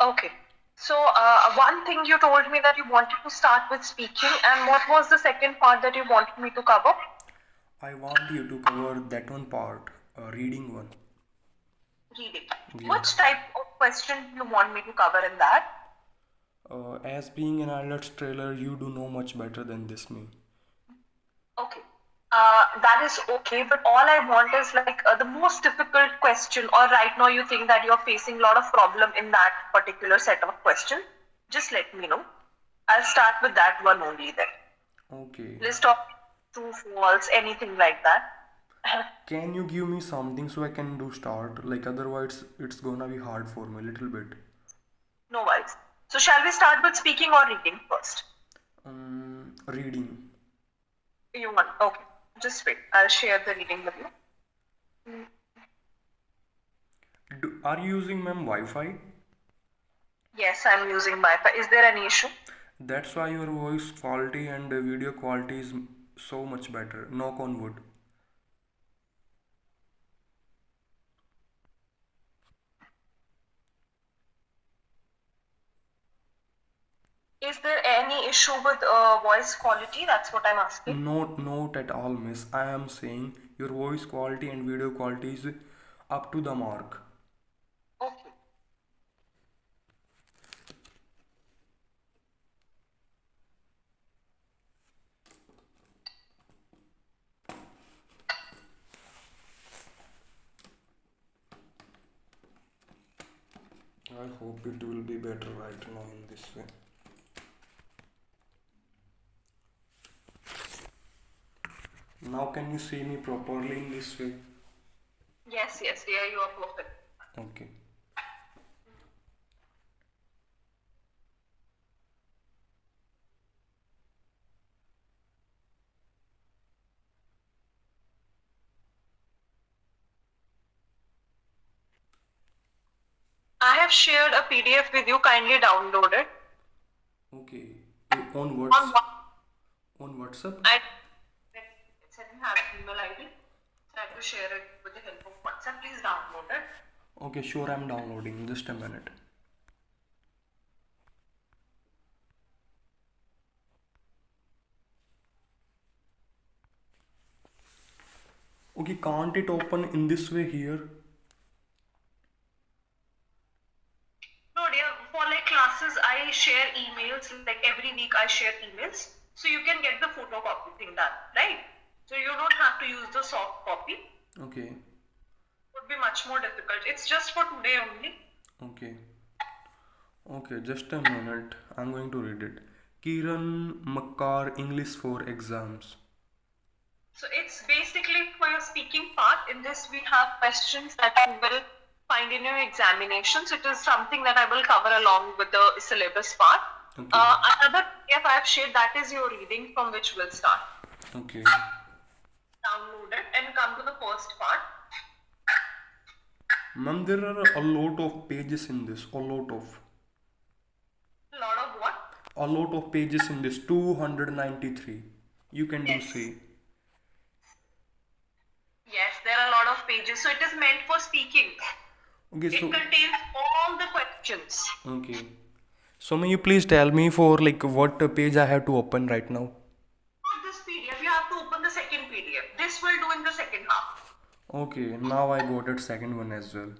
Okay. So, one thing you told me that you wanted to start with speaking, and what was the second part that you wanted me to cover? I want you to cover that one part, reading one. Reading. Yeah. Which type of question you want me to cover in that? As being an IELTS trailer, you do know much better than this me. Okay. That is okay, but all I want is like the most difficult question, or right now you think that you're facing a lot of problem in that particular set of question. Just let me know. I'll start with that one only then. Okay. List of true, false, anything like that. Can you give me something so I can do start? Like otherwise, it's gonna be hard for me a little bit. No worries. So shall we start with speaking or reading first? Reading. You want? Okay. Just wait. I'll share the reading with you. Are you using ma'am Wi-Fi? Yes, I'm using Wi-Fi. Is there any issue? That's why your voice quality and video quality is so much better. Knock on wood. Is there any issue with voice quality? That's what I'm asking. Not at all, miss. I am saying your voice quality and video quality is up to the mark. Okay. I hope it will be better right now in this way. Now can you see me properly in this way? Yes, yes, dear, you are perfect. Okay. I have shared a PDF with you. Kindly download it. Okay. On On what's what? on WhatsApp? It's an have email ID. So I have to share it with the help of WhatsApp. Please download it. Okay, sure, I'm downloading. Just a minute. Okay, can't it open in this way here? No, dear. For like classes, I share emails. Like every week, I share emails. So you can get the photocopy thing done, right? So you don't have to use the soft copy. Okay. Would be much more difficult. It's just for today only. Okay. Okay, just a minute. I'm going to read it. Kiran Makkar English for exams. So it's basically for your speaking part. In this, we have questions that you will find in your examinations. It is something that I will cover along with the syllabus part. Okay. Another PDF I have shared, that is your reading from which we'll start. Okay. Download it and come to the first part. Ma'am, there are a lot of pages in this. A lot of. A lot of what? A lot of pages in this. 293. You can do Yes. say. Yes, there are a lot of pages. So it is meant for speaking. Okay, It so. contains all the questions. Okay. So may you please tell me for like what page I have to open right now? Not this PDF, you have to open the second PDF. This will do in the second half. Okay, now I got it second one as well.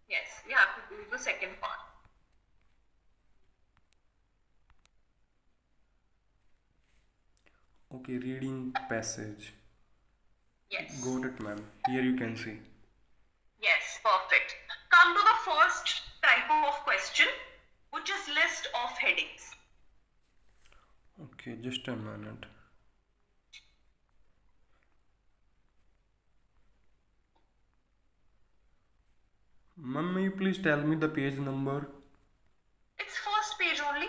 Yes, you have to do the second part. Okay, reading passage. Yes. Got it, ma'am. Here you can see. Yes, perfect. Come to the first type of question, which is list of headings. Okay, just a minute. Ma'am, may you please tell me the page number? It's first page only.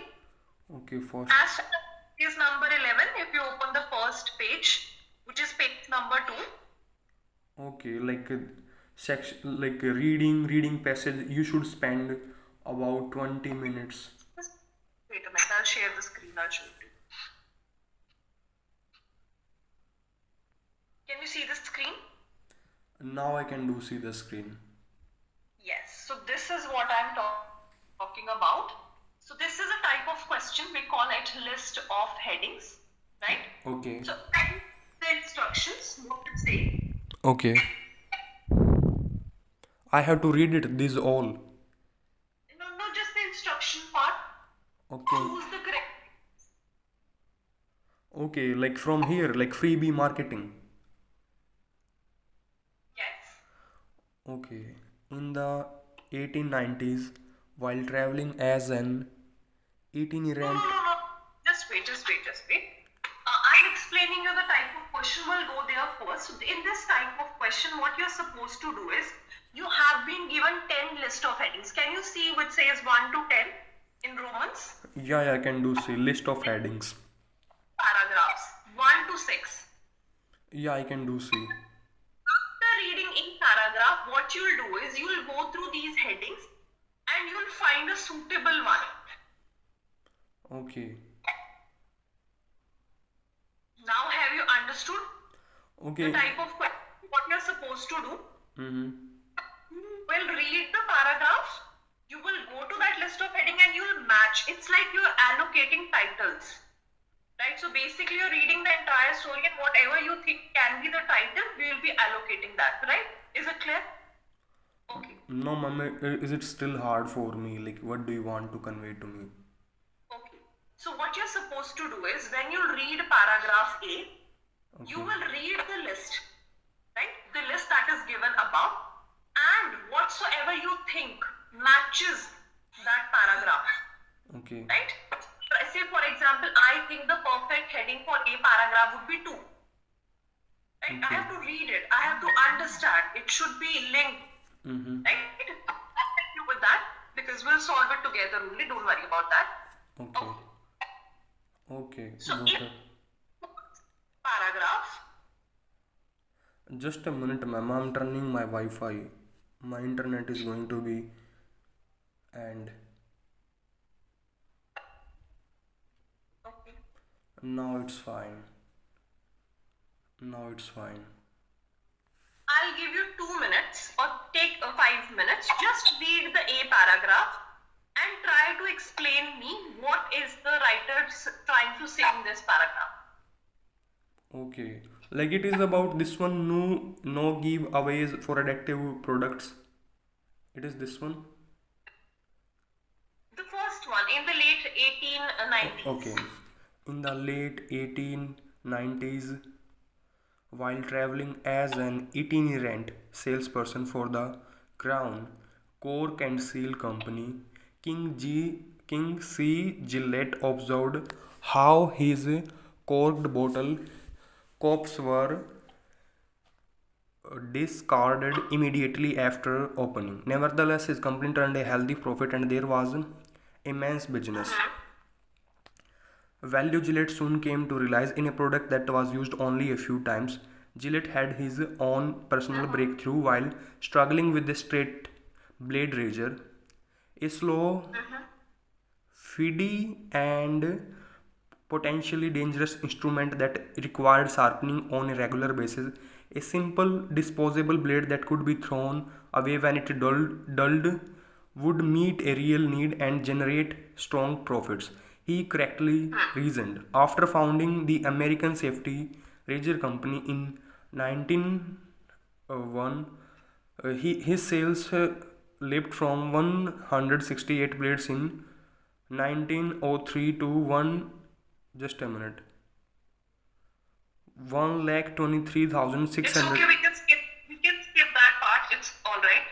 Okay, first. As is number 11, if you open the first page, which is page number 2. Okay, like section, like reading passage. You should spend about 20 minutes. Wait a minute, I'll share the screen, I'll show you. Can you see the screen? Now I can do see the screen. Yes, so this is what I'm talking about. So this is a type of question, we call it list of headings, right? Okay. So the instructions, what to say. Okay. I have to read it, these all. No, no, just the instruction part. Okay. Choose the correct. Okay, like from here, like freebie marketing. Yes. Okay. In the 1890s, while traveling as an No, no, itinerant. no, no. Just wait. I'm explaining you the type of question. We'll go there first. So in this type of question, what you're supposed to do is, you have been given 10 list of headings. Can you see which says 1 to 10 in Romans? Yeah, I can do see list of headings. Paragraphs 1 to 6. Yeah, I can do see. After reading in paragraph, what you'll do is you'll go through these headings and you'll find a suitable one. Okay. Now have you understood the Okay. type of question, what you're supposed to do? Mm-hmm. You will read the paragraph, you will go to that list of heading and you'll match. It's like you're allocating titles, right? So basically you're reading the entire story and whatever you think can be the title, we will be allocating that, right? Is it clear? Okay. No, ma'am, is it still hard for me? Like, what do you want to convey to me? Okay. So what you're supposed to do is when you read paragraph A, you Okay. will read the list, right? The list that is given above, and whatsoever you think matches that paragraph, Okay. right? So say for example, I think the perfect heading for a paragraph would be 2. Right? I Okay. have to read it. I have to understand. It should be linked, Mm-hmm. right? I'll help you with that because we'll solve it together only. Don't worry about that. Okay. Okay. So Got if it. paragraph, Just a minute, ma'am. I'm turning my Wi-Fi. My internet is going to be and okay. now it's fine. Now it's fine. I'll give you 2 minutes or take 5 minutes. Just read the A paragraph and try to explain me what is the writer trying to say in this paragraph. Okay. Like it is about this one, no giveaways for addictive products. It is this one. The first one in the late 1890s. Okay. In the late 1890s, while traveling as an itinerant salesperson for the Crown Cork and Seal Company, King C. Gillette observed how his corked bottle caps were discarded immediately after opening. Nevertheless, his company turned a healthy profit and there was immense business value. Gillette soon came to realize in a product that was used only a few times. Gillette had his own personal breakthrough while struggling with the straight blade razor, a slow, feedy, and potentially dangerous instrument that required sharpening on a regular basis. A simple disposable blade that could be thrown away when it dulled would meet a real need and generate strong profits. He correctly reasoned. After founding the American Safety Razor Company in 1901, his sales leaped from 168 blades in 1903 to one just a minute 1,23,600 It's okay, we can skip that part. It's all right.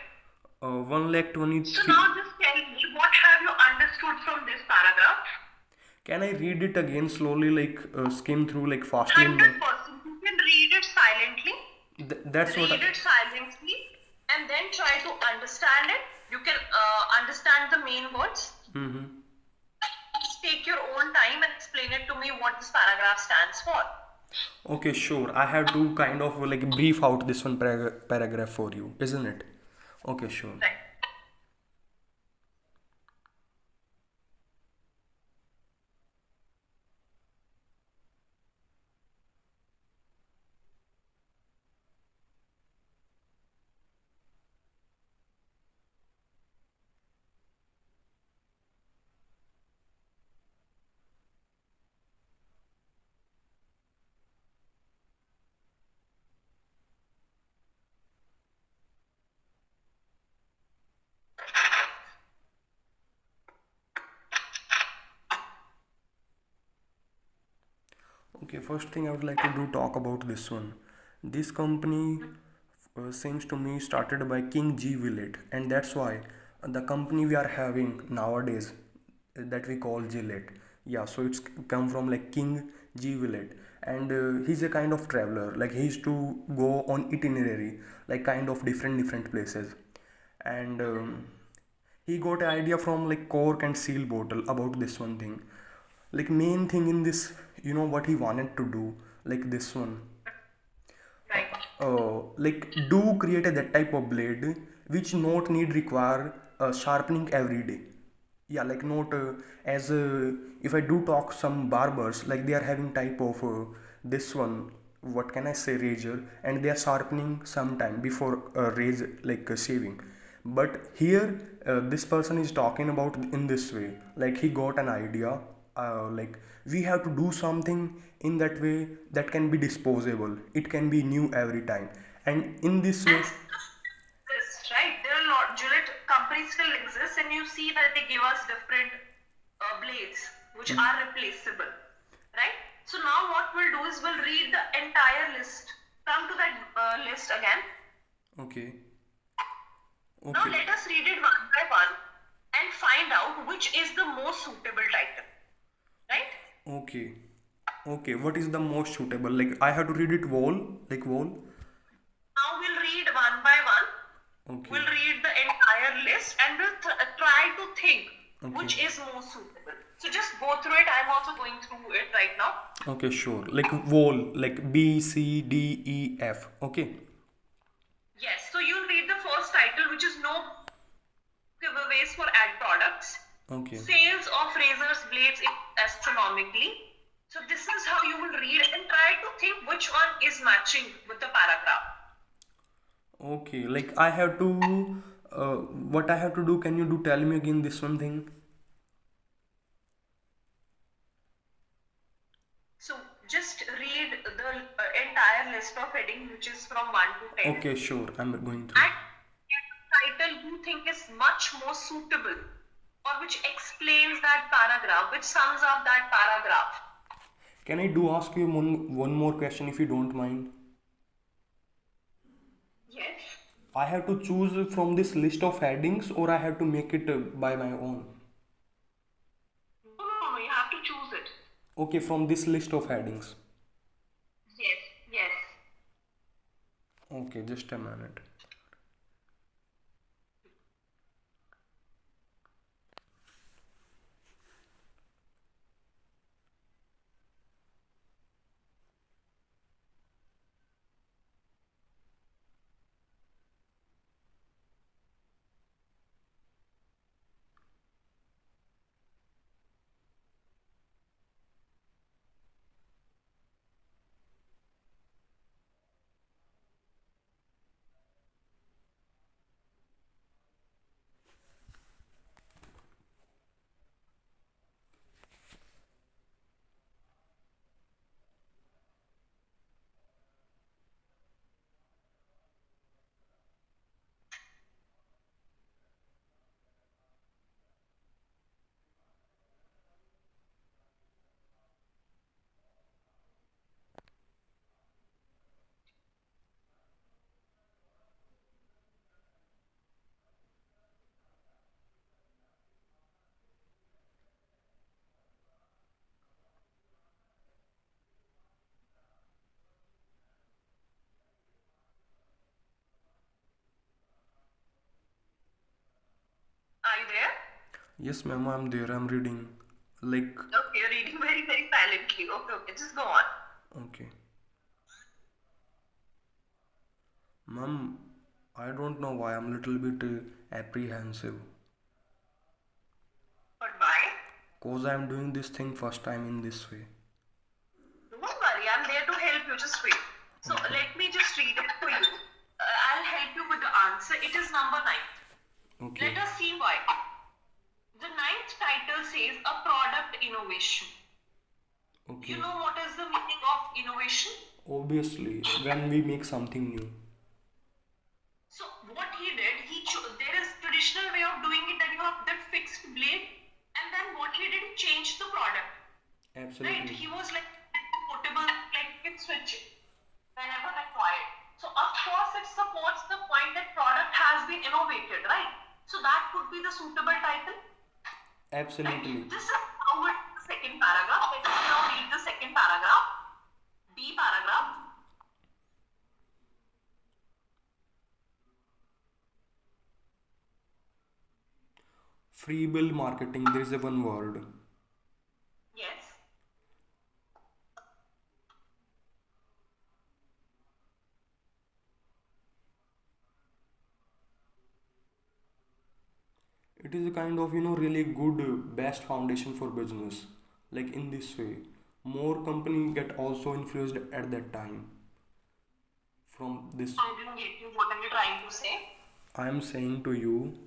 1,23. So now just tell me, what have you understood from this paragraph? Can I read it again slowly, like skim through like fastly in my 100%. You can read it silently. that's what Read it silently and then try to understand it. You can understand the main words. Mm-hmm. Just take your own time and explain it to me what this paragraph stands for. Okay, sure. I have to kind of like brief out this one paragraph for you, isn't it? Okay, sure. Right. Okay, first thing I would like to do talk about this one. This company seems to me started by King G. Willett, and that's why the company we are having nowadays that we call Gillette. Yeah, so it's come from like King G. Willett, and he's a kind of traveler. Like he used to go on itinerary, like kind of different places, and he got an idea from like cork and seal bottle about this one thing. Like main thing in this, you know what he wanted to do, like this one, Right. like do create a that type of blade which not need require sharpening every day. Yeah, like not as if I do talk some barbers, like they are having type of this one, what can I say, razor, and they are sharpening sometime before raise like shaving. But here this person is talking about in this way, like he got an idea, like we have to do something in that way that can be disposable, it can be new every time, and in this way. And this, right? There are a lot. Gillette companies still exist, and you see that they give us different blades which are replaceable, right? So now what we'll do is we'll read the entire list. Come to that list again. Okay. Now Okay. let us read it one by one and find out which is the most suitable title, right? Okay. Okay. What is the most suitable? Like I have to read it wall, like wall. Now we'll read one by one. Okay. We'll read the entire list and we'll try to think which Okay. is most suitable. So just go through it. I'm also going through it right now. Okay, sure. Like wall, like B, C, D, E, F. Okay. Yes, so you'll read the first title, which is no giveaways for ad products. Okay. Sales of razors blades astronomically. So this is how you will read and try to think which one is matching with the paragraph. Okay. Like I have to, what I have to do, can you do tell me again this one thing? So just read the entire list of headings, which is from 1 to 10. Okay, sure. I'm going through. And title you think is much more suitable or which explains that paragraph, which sums up that paragraph. Can I do ask you one more question if you don't mind? Yes. I have to choose from this list of headings or I have to make it by my own? No, you have to choose it. Okay, from this list of headings. Yes, yes. Okay, just a minute. Are you there? Yes, ma'am, I'm there. I'm reading. Like, Okay, you're reading very, very silently. Okay, just go on. okay. Ma'am, I don't know why I'm a little bit apprehensive. But why? Cause I'm doing this thing first time in this way. Don't worry, I'm there to help you. Just wait. So Okay. let me just read it for you. I'll help you with the answer. It is number 9. Okay. Let us see why. The 9th title says a product innovation. Okay. You know what is the meaning of innovation? Obviously, when we make something new. So what he did, there is traditional way of doing it that you have that fixed blade, and then what he did, he changed the product. Right? Absolutely. He was like portable switch it whenever required. So of course it supports the point that product has been innovated, right? So that could be the suitable title. Absolutely. Right? This is how it the second paragraph. Let us now read the second paragraph. B paragraph. Free bill marketing, there is a one word. Yes. It is a kind of, really good, best foundation for business. Like in this way, more company get also influenced at that time from this. I didn't get you. What are you trying to say? I am saying to you,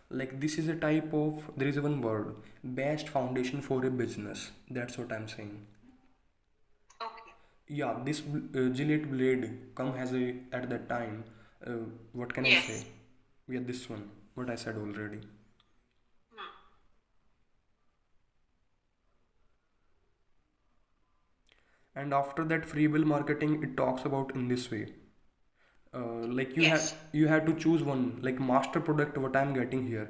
like this is a type of, there is one word, best foundation for a business. That's what I'm saying. Okay. Yeah, this Gillette blade come as a at that time. Uh, what can I say? Yes. Yeah, this one. What I said already. Hmm. And after that free bill marketing, it talks about in this way. Like Yes. you have to choose one like master product. What I'm getting here.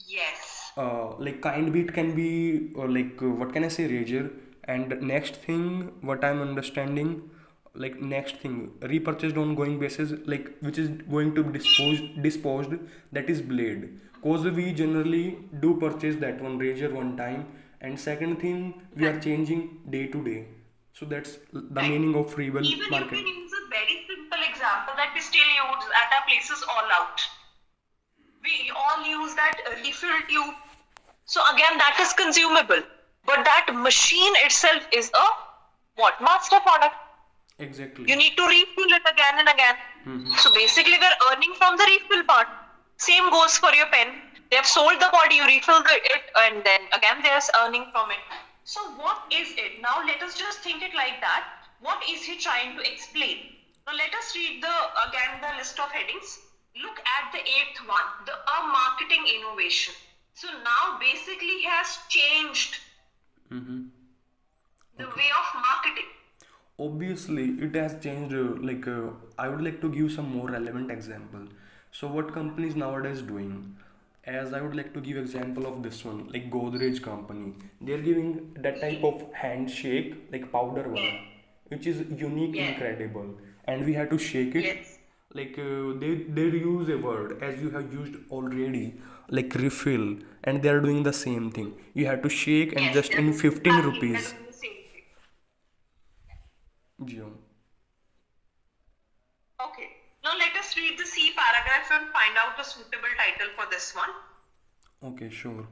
Yes. Like kind beat can be what can I say, Rager. And next thing, what I'm understanding, like next thing, repurchased on going basis, like which is going to be disposed, that is blade. Cause we generally do purchase that one Rager one time, and second thing we are Right. changing day to day. So that's the Right. meaning of free will Even you market. can use a very simple example that we still use at our places all out. We all use that refill tube. So again, that is consumable. But that machine itself is a what? Master product. Exactly. You need to refill it again and again. Mm-hmm. So basically, we're earning from the refill part. Same goes for your pen. They have sold the body, you refill it, and then again they're earning from it. So what is it? Now let us just think it like that. What is he trying to explain? Now let us read the list of headings. Look at the eighth one, the marketing innovation. So now basically he has changed Mm-hmm. the Okay. way of marketing. Obviously it has changed, I would like to give some more relevant example. So what companies nowadays doing, as I would like to give example of this one, like Godrej company, they're giving that type of handshake, like powder one, Yes. which is unique, Yes. incredible, and we have to shake it. Yes. Like they use a word as you have used already, like refill, and they are doing the same thing. You have to shake and Yes, just yes, in 15 exactly. They're rupees. doing the same thing. Jio. Okay. Now let us read the C paragraph and find out the suitable title for this one. Okay, sure.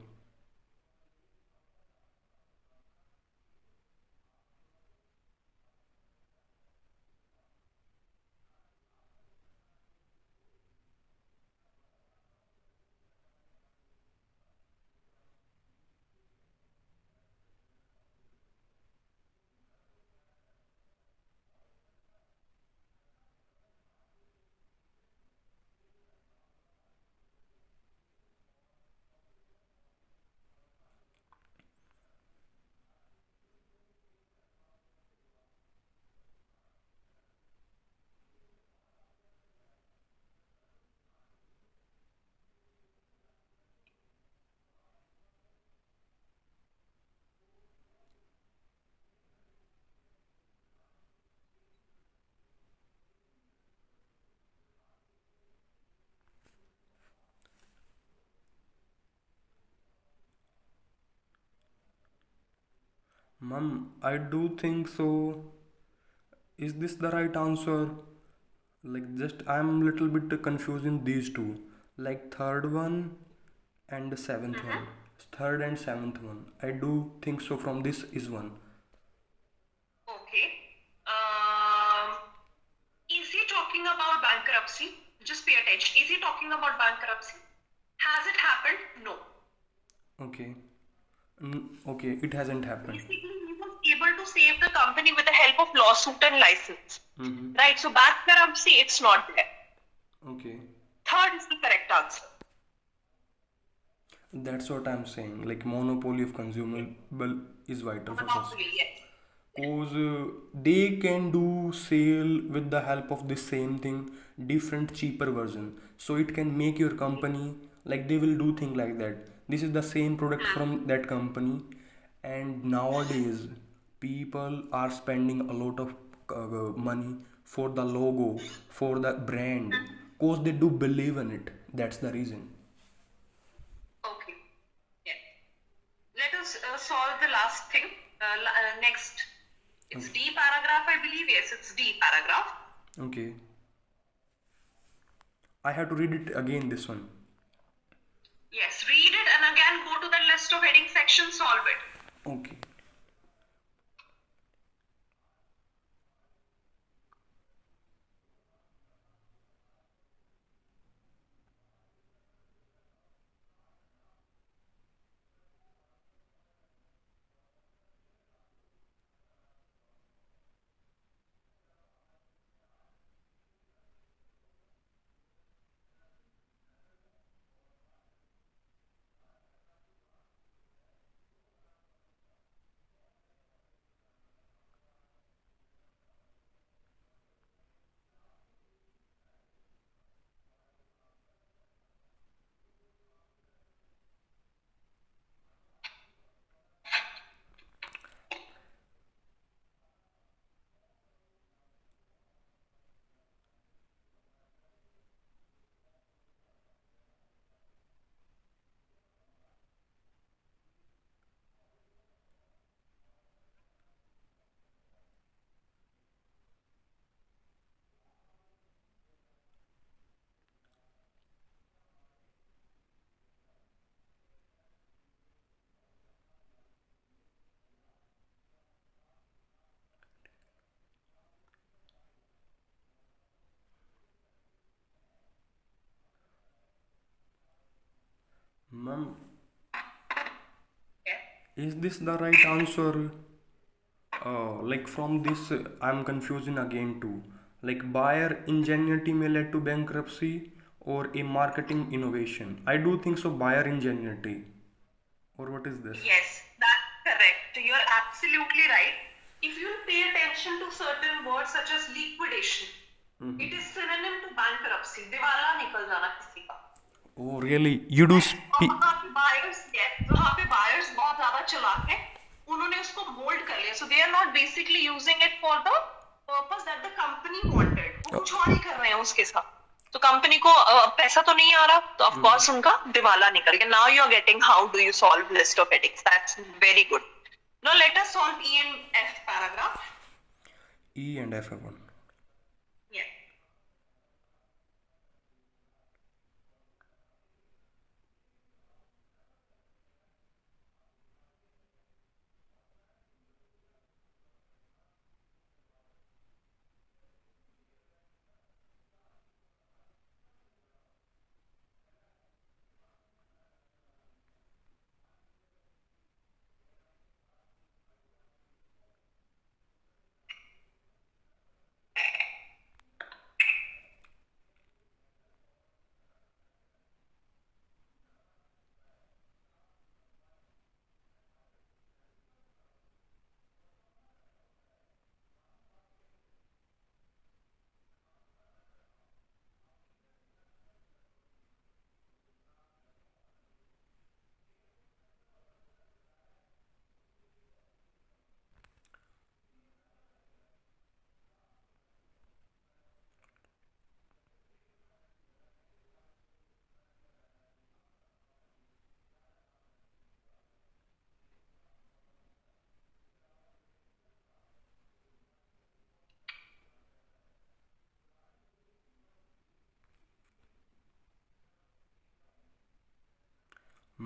Ma'am, I do think so. Is this the right answer? Like, just I'm a little bit confused in these two. Like, third one and the seventh Mm-hmm. one. Third and seventh one. I do think so. From this is one. Okay. Um, is he talking about bankruptcy? Just pay attention. Is he talking about bankruptcy? Has it happened? No. Okay. Okay, it hasn't happened. Basically, he was able to save the company with the help of lawsuit and license. Mm-hmm. Right? So bankruptcy, it's not there. Okay. Third is the correct answer. That's what I'm saying. Like, monopoly of consumable is vital for us. Monopoly, yes. cause they can do sale with the help of the same thing, different cheaper version, so it can make your company, like they will do thing like that, this is the same product from that company. And nowadays people are spending a lot of money for the logo, for the brand, cause they do believe in it, that's the reason. Okay. Yeah. Let us solve the last thing. Next, it's Okay. D paragraph, I believe. Yes, it's D paragraph. Okay, I have to read it again, this one. Yes, read it and again go to the list of heading section, solve it. Okay. Ma'am, Yeah. is this the right answer? Like from this, I'm confusing again too. Like buyer ingenuity may lead to bankruptcy or a marketing innovation. I do think so. Buyer ingenuity, or what is this? Yes, that's correct. You're absolutely right. If you pay attention to certain words such as liquidation, it is synonym to bankruptcy. दिवाला निकल जाना किसी का. Oh, really? You do है और speak. वहाँ पे buyers वहाँ पे बायर्स बहुत ज्यादा चालाक है, उन्होंने उसको मोल्ड कर लिया, so they are not basically using it for the purpose that the company wanted, वो कुछ और ही कर रहे हैं उसके साथ, तो कंपनी को पैसा तो नहीं आ रहा, तो ऑफ कोर्स उनका दिवाला निकल गया. Now you are getting how do you solve list of headings, that's very good. Now let us solve E and F paragraph. E and F1. Yes.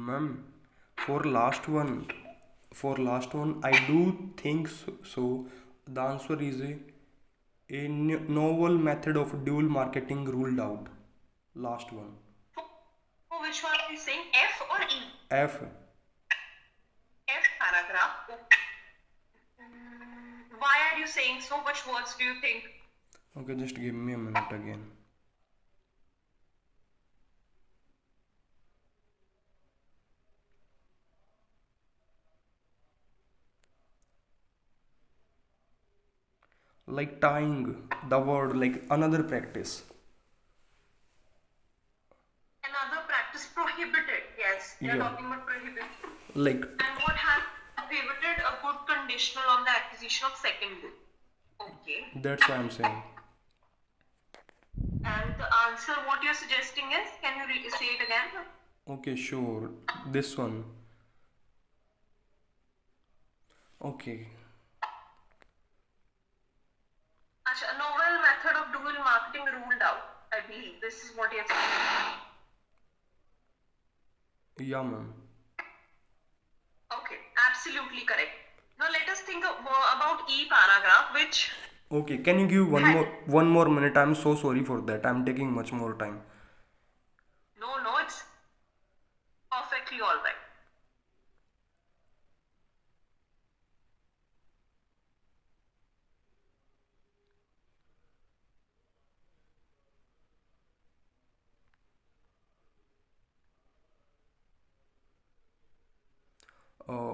Ma'am, for last one, I do think so. So the answer is a novel method of dual marketing ruled out. Last one. For which one are you saying, F or E? F. F paragraph. Why are you saying so? Which words do you think? Okay, just give me a minute again. like tying the word, like another practice. Another practice prohibited. Yes, we are Yeah, talking about prohibition. like And what has prohibited a good conditional on the acquisition of second good. Okay. that's what I'm saying. And the answer, what you're suggesting is, can you say it again? Okay, sure. This one. Okay. A novel method of dual marketing ruled out. I believe this is what you're saying. Yeah, ma'am. Okay, absolutely correct. Now let us think about E paragraph, which Okay, can you give had one more minute? I'm so sorry for that. I'm taking much more time. no, it's perfectly all right.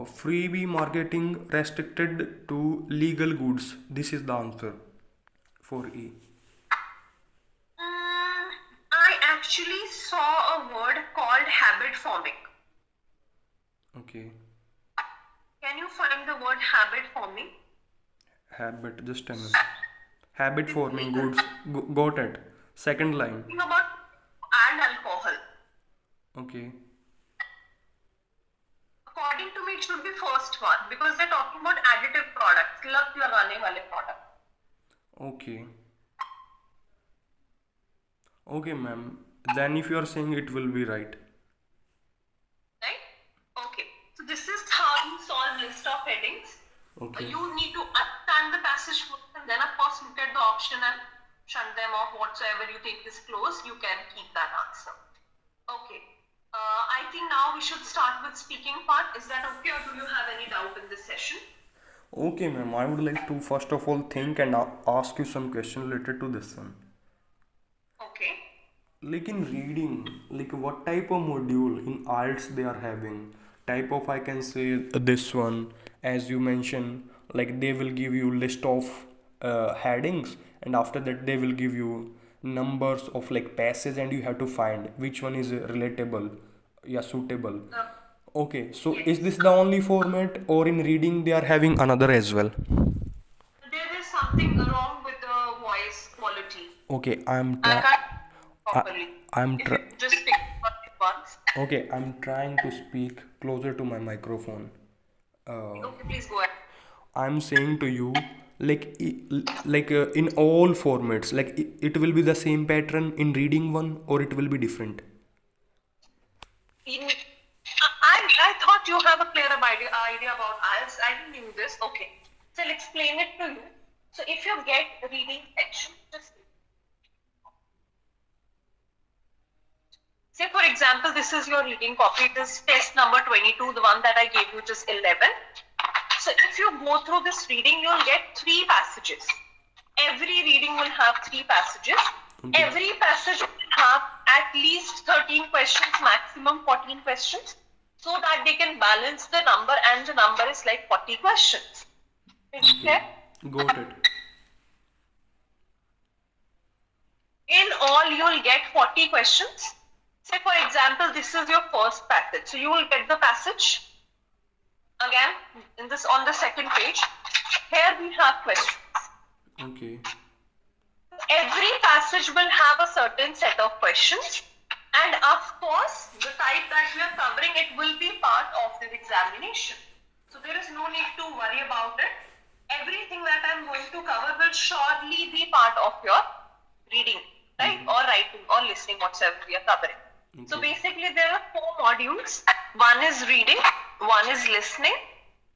Freebie marketing restricted to legal goods. This is the answer for E. I actually saw a word called habit forming. Okay. Can you find the word habit forming? Habit, just a minute. Habit It's forming legal. goods. Got it. Second line. Talking about and alcohol. Okay. According to me, it should be first one because they're talking about additive products, lag lagane wale product. Okay. Okay, ma'am. Then if you are saying it will be right. Right? Okay. So this is how you solve list of headings. Okay. You need to understand the passage first and then of course look at the option and shut them off. Whatsoever you think is close, you can keep that answer. Okay. I think now we should start with speaking part. Is that okay, or do you have any doubt in this session? Okay, ma'am. I would like to first of all think and ask you some question related to this one. Okay. Like in reading, like what type of module in IELTS they are having? Type of, I can say this one, as you mentioned, like they will give you list of headings, and after that they will give you numbers of like passage, and you have to find which one is relatable, yeah, suitable. Uh, Okay, so is yes. this the only format, or in reading they are having another as well? There is something wrong with the voice quality. Okay, I'm I try. can't I, properly. I'm If you try. just pick it once. Okay, I'm trying to speak closer to my microphone. Okay, please go ahead. I'm saying to you, like, in all formats, like it will be the same pattern in reading one, or it will be different. I thought you have a clear idea about IELTS. I didn't knew this. Okay. So I'll explain it to you. So if you get reading section, just say for example, this is your reading copy. It is test number 22, the one that I gave you just 11. So if you go through this reading, you'll get 3 passages. Every reading will have 3 passages. Okay. Every passage will have at least 13 questions, maximum 14 questions, so that they can balance the number, and the number is like 40 questions. Okay? Got it. In all, you will get 40 questions. Say for example, this is your first passage. So you will get the passage. Again, on the second page, here we have questions. Okay. Every passage will have a certain set of questions, and of course, the type that we are covering, it will be part of the examination. So there is no need to worry about it. Everything that I'm going to cover will surely be part of your reading, right? Or writing or listening, whatsoever we are covering. So basically, there are 4 modules. One is reading, one is listening,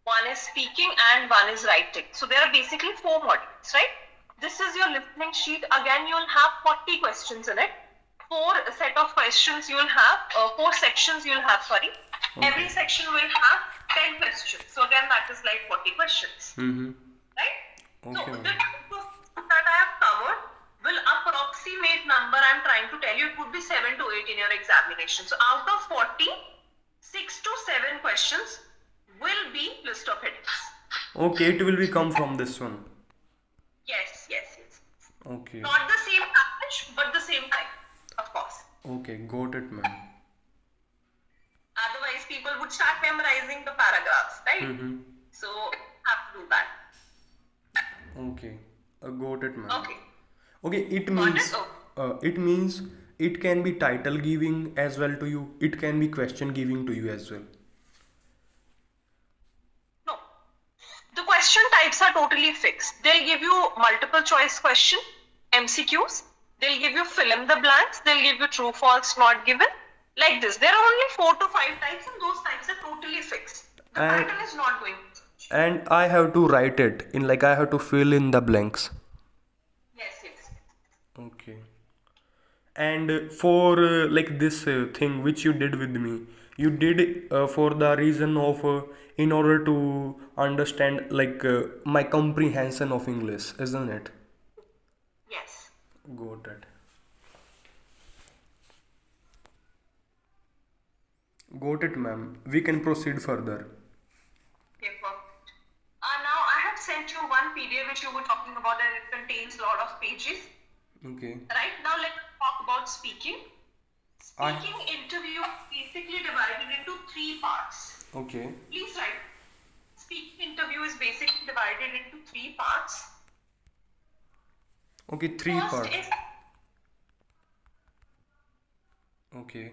one is speaking, and one is writing. So there are basically 4 modules, right? This is your listening sheet. Again, you'll have 40 questions in it. 4 set of questions you'll have, 4 sections you'll have, sorry. Okay. Every section will have 10 questions. So again, that is like 40 questions. Mm-hmm. Right? Okay. So the type of that I have covered will approximate number I'm trying to tell you. It would be 7 to 8 in your examination. So out of 40, 6 to 7 questions will be list of headings. Okay, it will be come from this one. Yes. Okay. Not the same package, but the same time, of course. Okay, got it, ma'am. Otherwise, people would start memorizing the paragraphs, right? Mm-hmm. So, have to do that. Okay, got it, ma'am. Okay. Okay, Got it? Oh. it means it can be title giving as well to you. It can be question giving to you as well. No. The question types are totally fixed. They'll give you multiple choice question, MCQs. They'll give you fill in the blanks. They'll give you true, false, not given. Like this. There are only 4 to 5 types, and those types are totally fixed. The And- pattern is not going to change. And I have to write it in, like I have to fill in the blanks. Yes. Okay. And for like this thing which you did with me, you did for the reason of in order to understand like my comprehension of English, isn't it? Yes. Got it. Got it, ma'am. We can proceed further. Okay, perfect. Now I have sent you one PDF which you were talking about, and it contains a lot of pages. Okay. Right now, let's talk about speaking. I- Speaking interview is basically divided into 3 parts. Okay. Please write. Speaking interview is basically divided into 3 parts. Okay, 3 First parts. is Okay.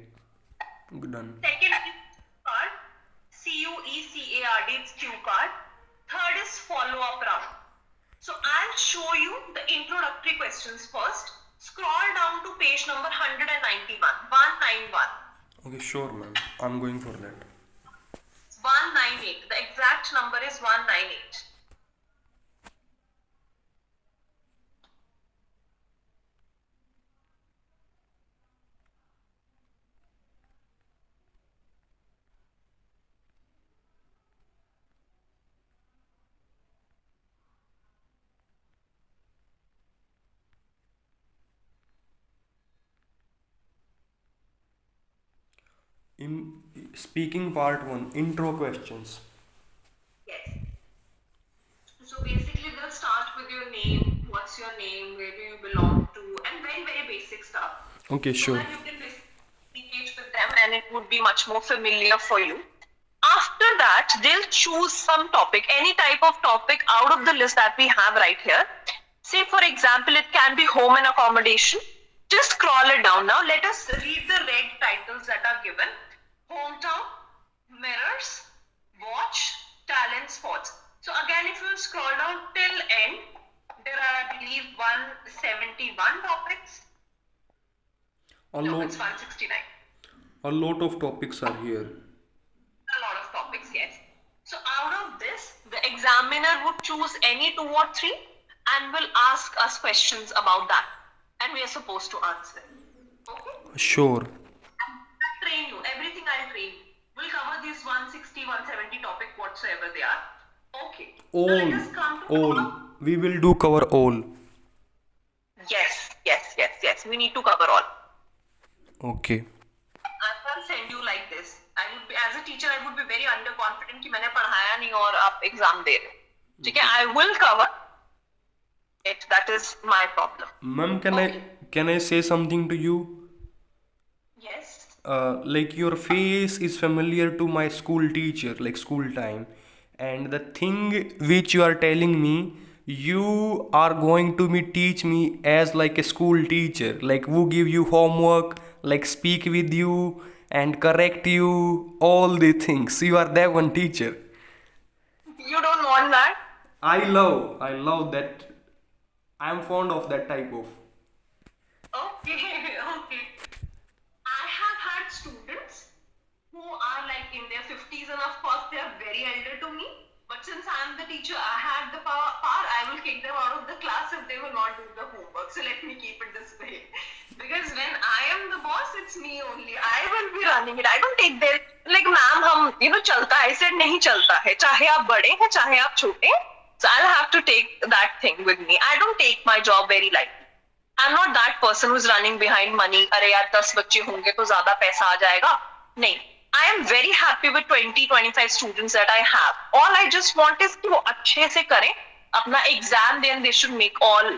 Done. second is card, CUECARD, it's cue card. Third is follow-up round. So I'll show you the introductory questions first. Scroll down to page number 191, 191. Okay, sure, ma'am. I'm going for that. 198. The exact number is 198. In speaking part 1, intro questions. Yes. So basically they'll start with your name, what's your name, where do you belong to, and very basic stuff. Okay, So sure. that you can engage with them and it would be much more familiar for you. After that, they'll choose some topic, any type of topic out of the list that we have right here. Say for example, it can be home and accommodation. Just scroll it down. Now let us read the red titles that are given. Hometown, mirrors, watch, talent spots. So again, if you scroll down till end, there are, I believe, 171 topics. A No, lot, it's 169. a lot of topics are here. A lot of topics, yes. So out of this, the examiner would choose any 2 or 3 and will ask us questions about that. And we are supposed to answer. Okay? Sure. I'll train you. Everything I'll train you. We'll cover these 160, 170 topic whatsoever they are. Okay. Now let us come to All. We will do cover all. Yes. We need to cover all. Okay. I can't send you like this. I would be, as a teacher, I would be very underconfident कि मैंने पढ़ाया नहीं और आप exam दे रहे हो. ठीक है? I will cover it. That is my problem. Ma'am, can I say something to you? Yes. Like your face is familiar to my school teacher, like school time, and the thing which you are telling me, you are going to teach me as like a school teacher, like who give you homework, like speak with you and correct you, all the things. You are that one teacher. You don't want that? I love that. I am fond of that type of. Okay. I have had students who are like in their 50s, and of course they are very elder to me. But since I am the teacher, I had the power, I will kick them out of the class if they will not do the homework. So let me keep it this way. Because when I am the boss, it's me only. I will be running it. I don't take their, like ma'am, हम चलता है, I said नहीं चलता है. चाहे आप बड़े हैं, चाहे आप छोटे हैं. So I'll have to take that thing with me. I don't take my job very lightly. I'm not that person who's running behind money. अरे यार 10 बच्चे होंगे तो ज़्यादा पैसा आ जाएगा. नहीं. I am very happy with 20-25 students that I have. All I just want is कि वो अच्छे से करें, अपना exam दें, they should make all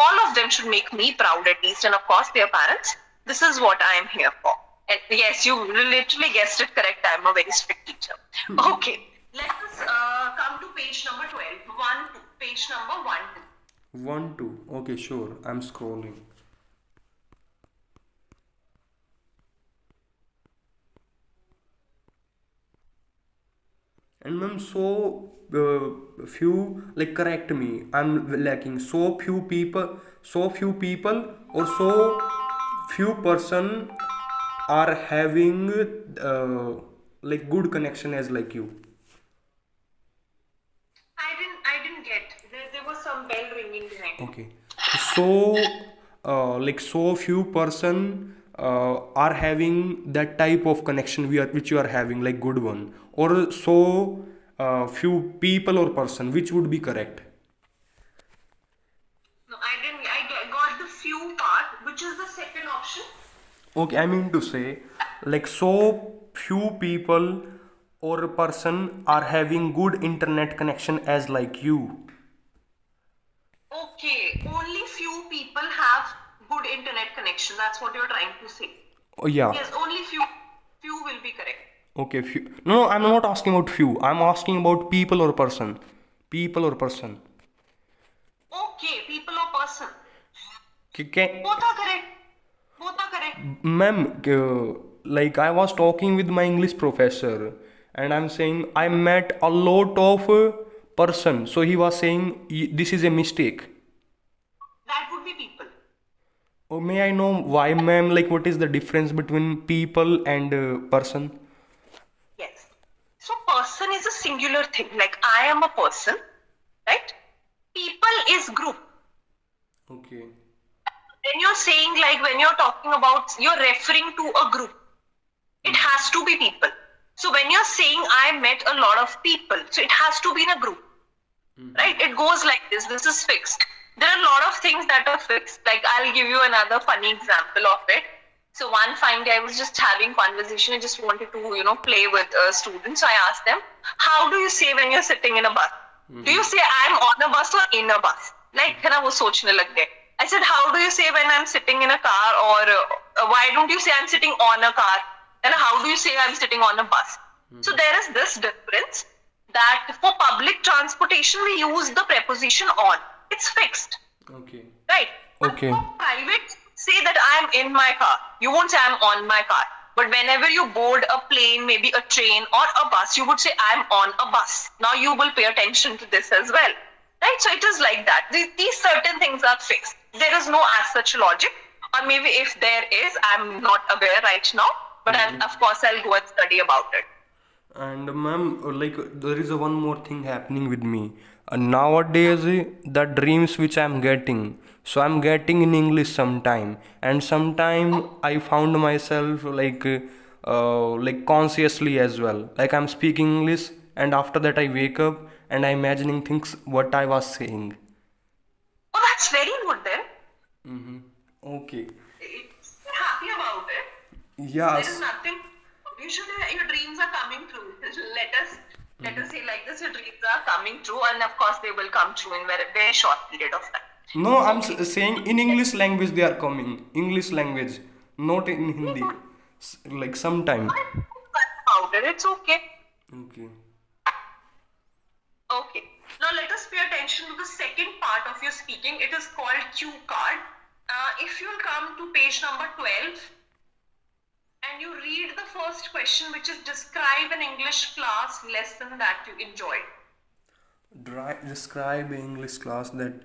all of them should make me proud at least, and of course their parents. This is what I am here for. And yes, you literally guessed it correct. I'm a very strict teacher. Okay, let us come to page number 12. Page number 1, 2. 1, 2. Okay, sure. I'm scrolling. And ma'am, few, like, correct me, I'm lacking. So few people, or so few person are having like good connection as like you. I didn't get. There was some bell ringing behind. Okay. So like, so few person are having that type of connection which you are having, like good one, or so few people or person, which would be correct? No, I didn't. I got the few part, which is the second option. Okay, I mean to say, like, so few people or a person are having good internet connection as like you. Okay, only few people have good internet connection. That's what you're trying to say. Oh yeah. Yes, only few will be correct. Okay, few. No, I'm not asking about few. I'm asking about people or person. People or person. Okay, people or person. Can, Both are correct. Both are correct. ma'am, like, I was talking with my English professor, and I'm saying I met a lot of person. So he was saying this is a mistake. That would be people. Oh, may I know why, ma'am? Like, what is the difference between people and person? Yes. So person is a singular thing. Like I am a person, right? People is group. Okay. When you're saying, like, when you're talking about, you're referring to a group, it has to be people. So when you're saying I met a lot of people, so it has to be in a group, right? It goes like this. This is fixed. There are a lot of things that are fixed. Like, I'll give you another funny example of it. So one fine day I was just having conversation. I just wanted to, play with students. So I asked them, how do you say when you're sitting in a bus? Do you say I'm on a bus or in a bus? Like, है ना, वो सोचने लग गए. I said, how do you say when I'm sitting in a car, or why don't you say I'm sitting on a car? And how do you say I'm sitting on a bus? So there is this difference that for public transportation, we use the preposition on. It's fixed, Okay. right? Okay. But for private, say that I'm in my car. You won't say I'm on my car. But whenever you board a plane, maybe a train or a bus, you would say I'm on a bus. Now you will pay attention to this as well. Right? So it is like that. These certain things are fixed. There is no as such logic. Or maybe if there is, I'm not aware right now. But of course, I'll go and study about it. And ma'am, like, there is one more thing happening with me. Nowadays, the dreams which I'm getting, so I'm getting in English sometime, and sometime I found myself like consciously as well. Like, I'm speaking English, and after that I wake up and I'm imagining things what I was saying. Oh, that's very good then. Okay. You're happy about it. Yes. There is nothing. Your dreams are coming true. Let us say like this: your dreams are coming true, and of course they will come true in very short period of time. No, I'm saying in English language they are coming. English language, not in Hindi. Like, sometime. About it, it's okay. Okay. Okay. Now let us pay attention to the second part of your speaking. It is called cue card. If you'll come to page number 12 and you read the first question, which is describe an English class lesson that you enjoyed. Describe English class that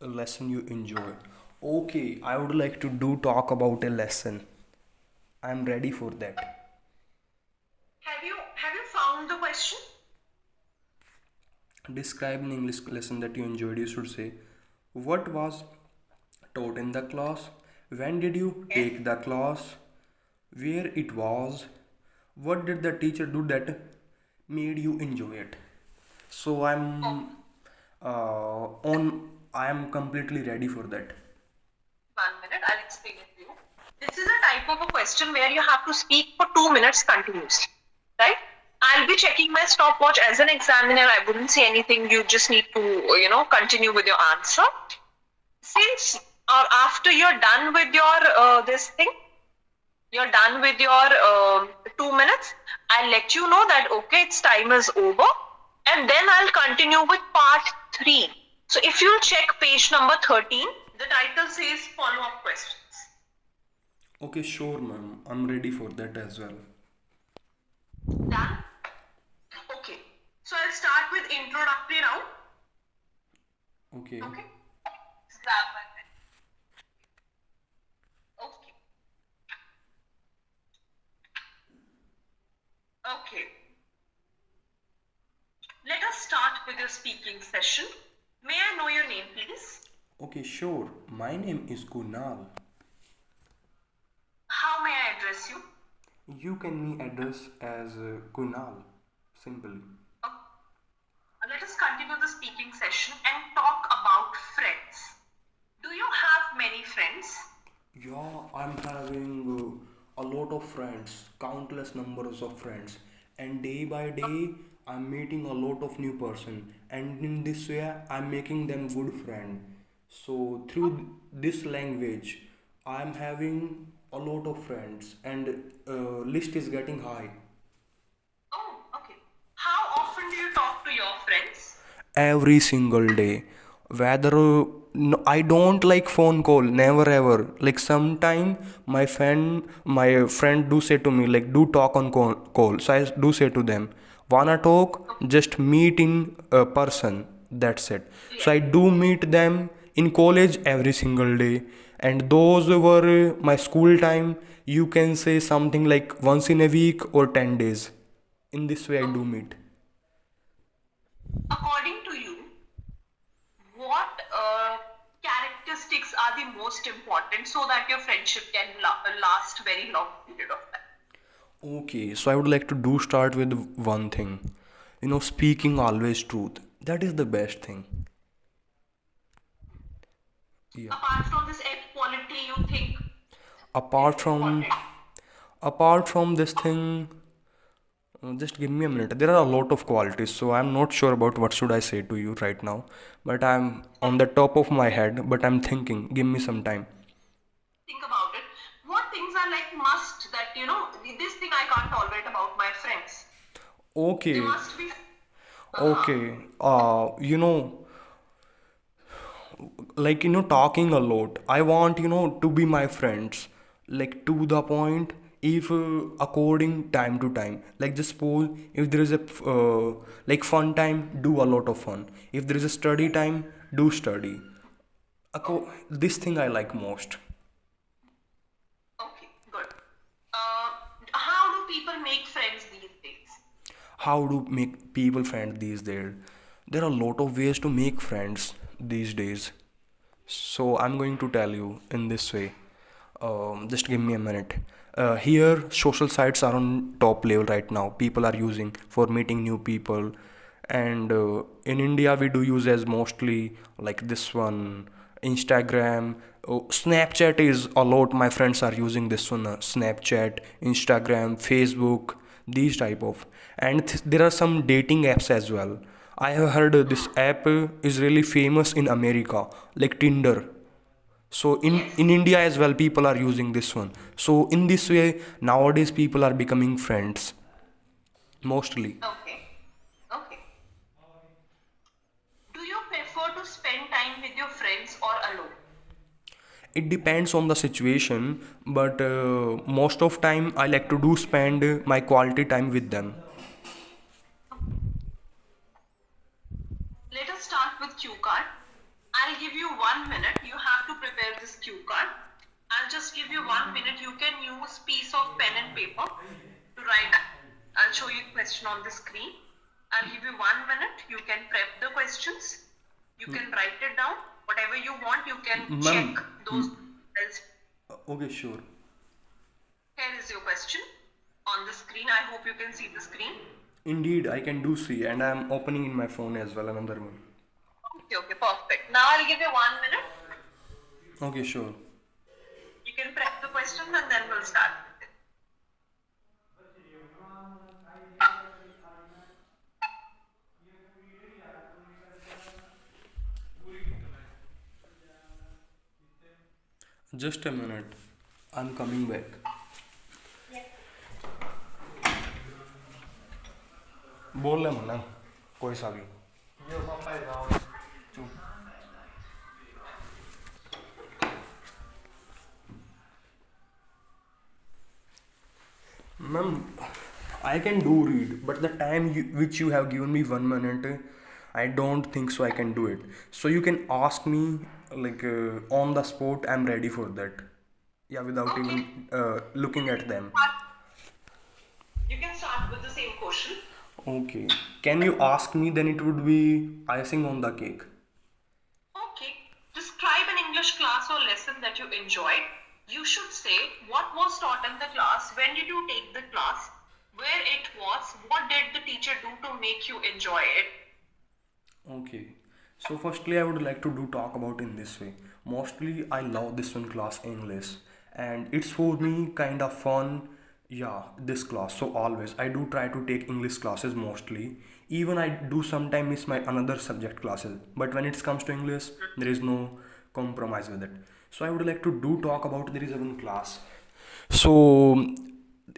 a lesson you enjoy. Okay, I would like to talk about a lesson. I'm ready for that. Have you found the question? Describe an English lesson that you enjoyed. You should say, what was taught in the class? When did you take the class? Where it was? What did the teacher do that made you enjoy it? So I am completely ready for that. 1 minute, I'll explain it to you. This is a type of a question where you have to speak for 2 minutes continuously, right? I'll be checking my stopwatch as an examiner. I wouldn't say anything. You just need to, continue with your answer. Since after you're done with your this thing, you're done with your 2 minutes, I'll let you know that okay, its time is over, and then I'll continue with part 3. So if you'll check page number 13, the title says follow up questions. Okay, sure, ma'am. I'm ready for that as well. Done? Okay. So I'll start with introductory round. Okay. Okay. Grab my pen. Okay. Okay. Let us start with your speaking session. May I know your name, please? Okay, sure. My name is Kunal. How may I address you? You can me address as Kunal, simply. Uh, Let us continue the speaking session and talk about friends. Do you have many friends? Yeah, I'm having a lot of friends, countless numbers of friends, and day by day I'm meeting a lot of new person, and in this way I'm making them good friend. So through this language, I'm having a lot of friends, and list is getting high. Oh, okay. How often do you talk to your friends? Every single day, whether no, I don't like phone call, never ever. Like sometime my friend do say to me like do talk on call, so I do say to them wanna talk, just meet in person, that's it. So Yes. I do meet them in college every single day, and those were my school time, you can say something like once in a week or 10 days. In this way I do Okay. meet. According to you, what characteristics are the most important so that your friendship can last very long period of time? Okay, so I would like to do start with one thing. Speaking always truth. That is the best thing. Yeah. Apart from this quality, you think is Apart from important? apart from this thing, just give me a minute. There are a lot of qualities, so I'm not sure about what should I say to you right now. But I'm on the top of my head, but I'm thinking. Give me some time. Think about it. What things are like must that this thing I can't tolerate about my friends? They Okay, must be. okay. Talking a lot, I want to be my friends, like to the point. If according time to time, like just suppose if there is a like fun time, do a lot of fun. If there is a study time, do study. This thing I like most. Okay, good. Uh, how do people make friends these days? How do make people friend these days? There are a lot of ways to make friends these days. So I'm going to tell you in this way. Just give me a minute. Here, social sites are on top level right now. People are using for meeting new people, and in India we do use as mostly like this one, Instagram. Snapchat is a lot. My friends are using this one. Snapchat, Instagram, Facebook, these type of, and there are some dating apps as well. I have heard this app is really famous in America, like Tinder. So in Yes. India as well, people are using this one. So in this way, nowadays people are becoming friends mostly. Okay. Okay. Do you prefer to spend time with your friends or alone? It depends on the situation, but most of time I like to do spend my quality time with them. Let us start with cue card. I'll give you 1 minute. You have to prepare this cue card. I'll just give you 1 minute. You can use piece of pen and paper to write. I'll show you question on the screen. I'll give you 1 minute. You can prep the questions. You can write it down. Whatever you want, you can Ma'am, check those. Else. okay, sure. Here is your question on the screen. I hope you can see the screen. Indeed, I can do see, and I'm opening in my phone as well another one. Okay, okay, perfect. Now I'll give you 1 minute. Okay, sure. You can prep the questions and then we'll start. Just a minute. I'm coming back. बोल ले मना कोई सा भी. Ma'am, I can do read, but the time which you have given me 1 minute, I don't think so I can do it. So you can ask me like on the spot. I'm ready for that. Yeah, without Okay. even looking at them. You can start with the same question. Okay. Can you ask me? Then it would be icing on the cake. Okay. Describe an English class or lesson that you enjoyed. You should say what was taught in the class, when did you take the class, where it was, what did the teacher do to make you enjoy it. Okay. So firstly, I would like to do talk about in this way. Mostly, I love this one class English, and it's for me kind of fun. Yeah, this class. So always, I do try to take English classes mostly. Even I do sometimes miss my another subject classes. But when it comes to English, there is no compromise with it. So I would like to do talk about there is one class. So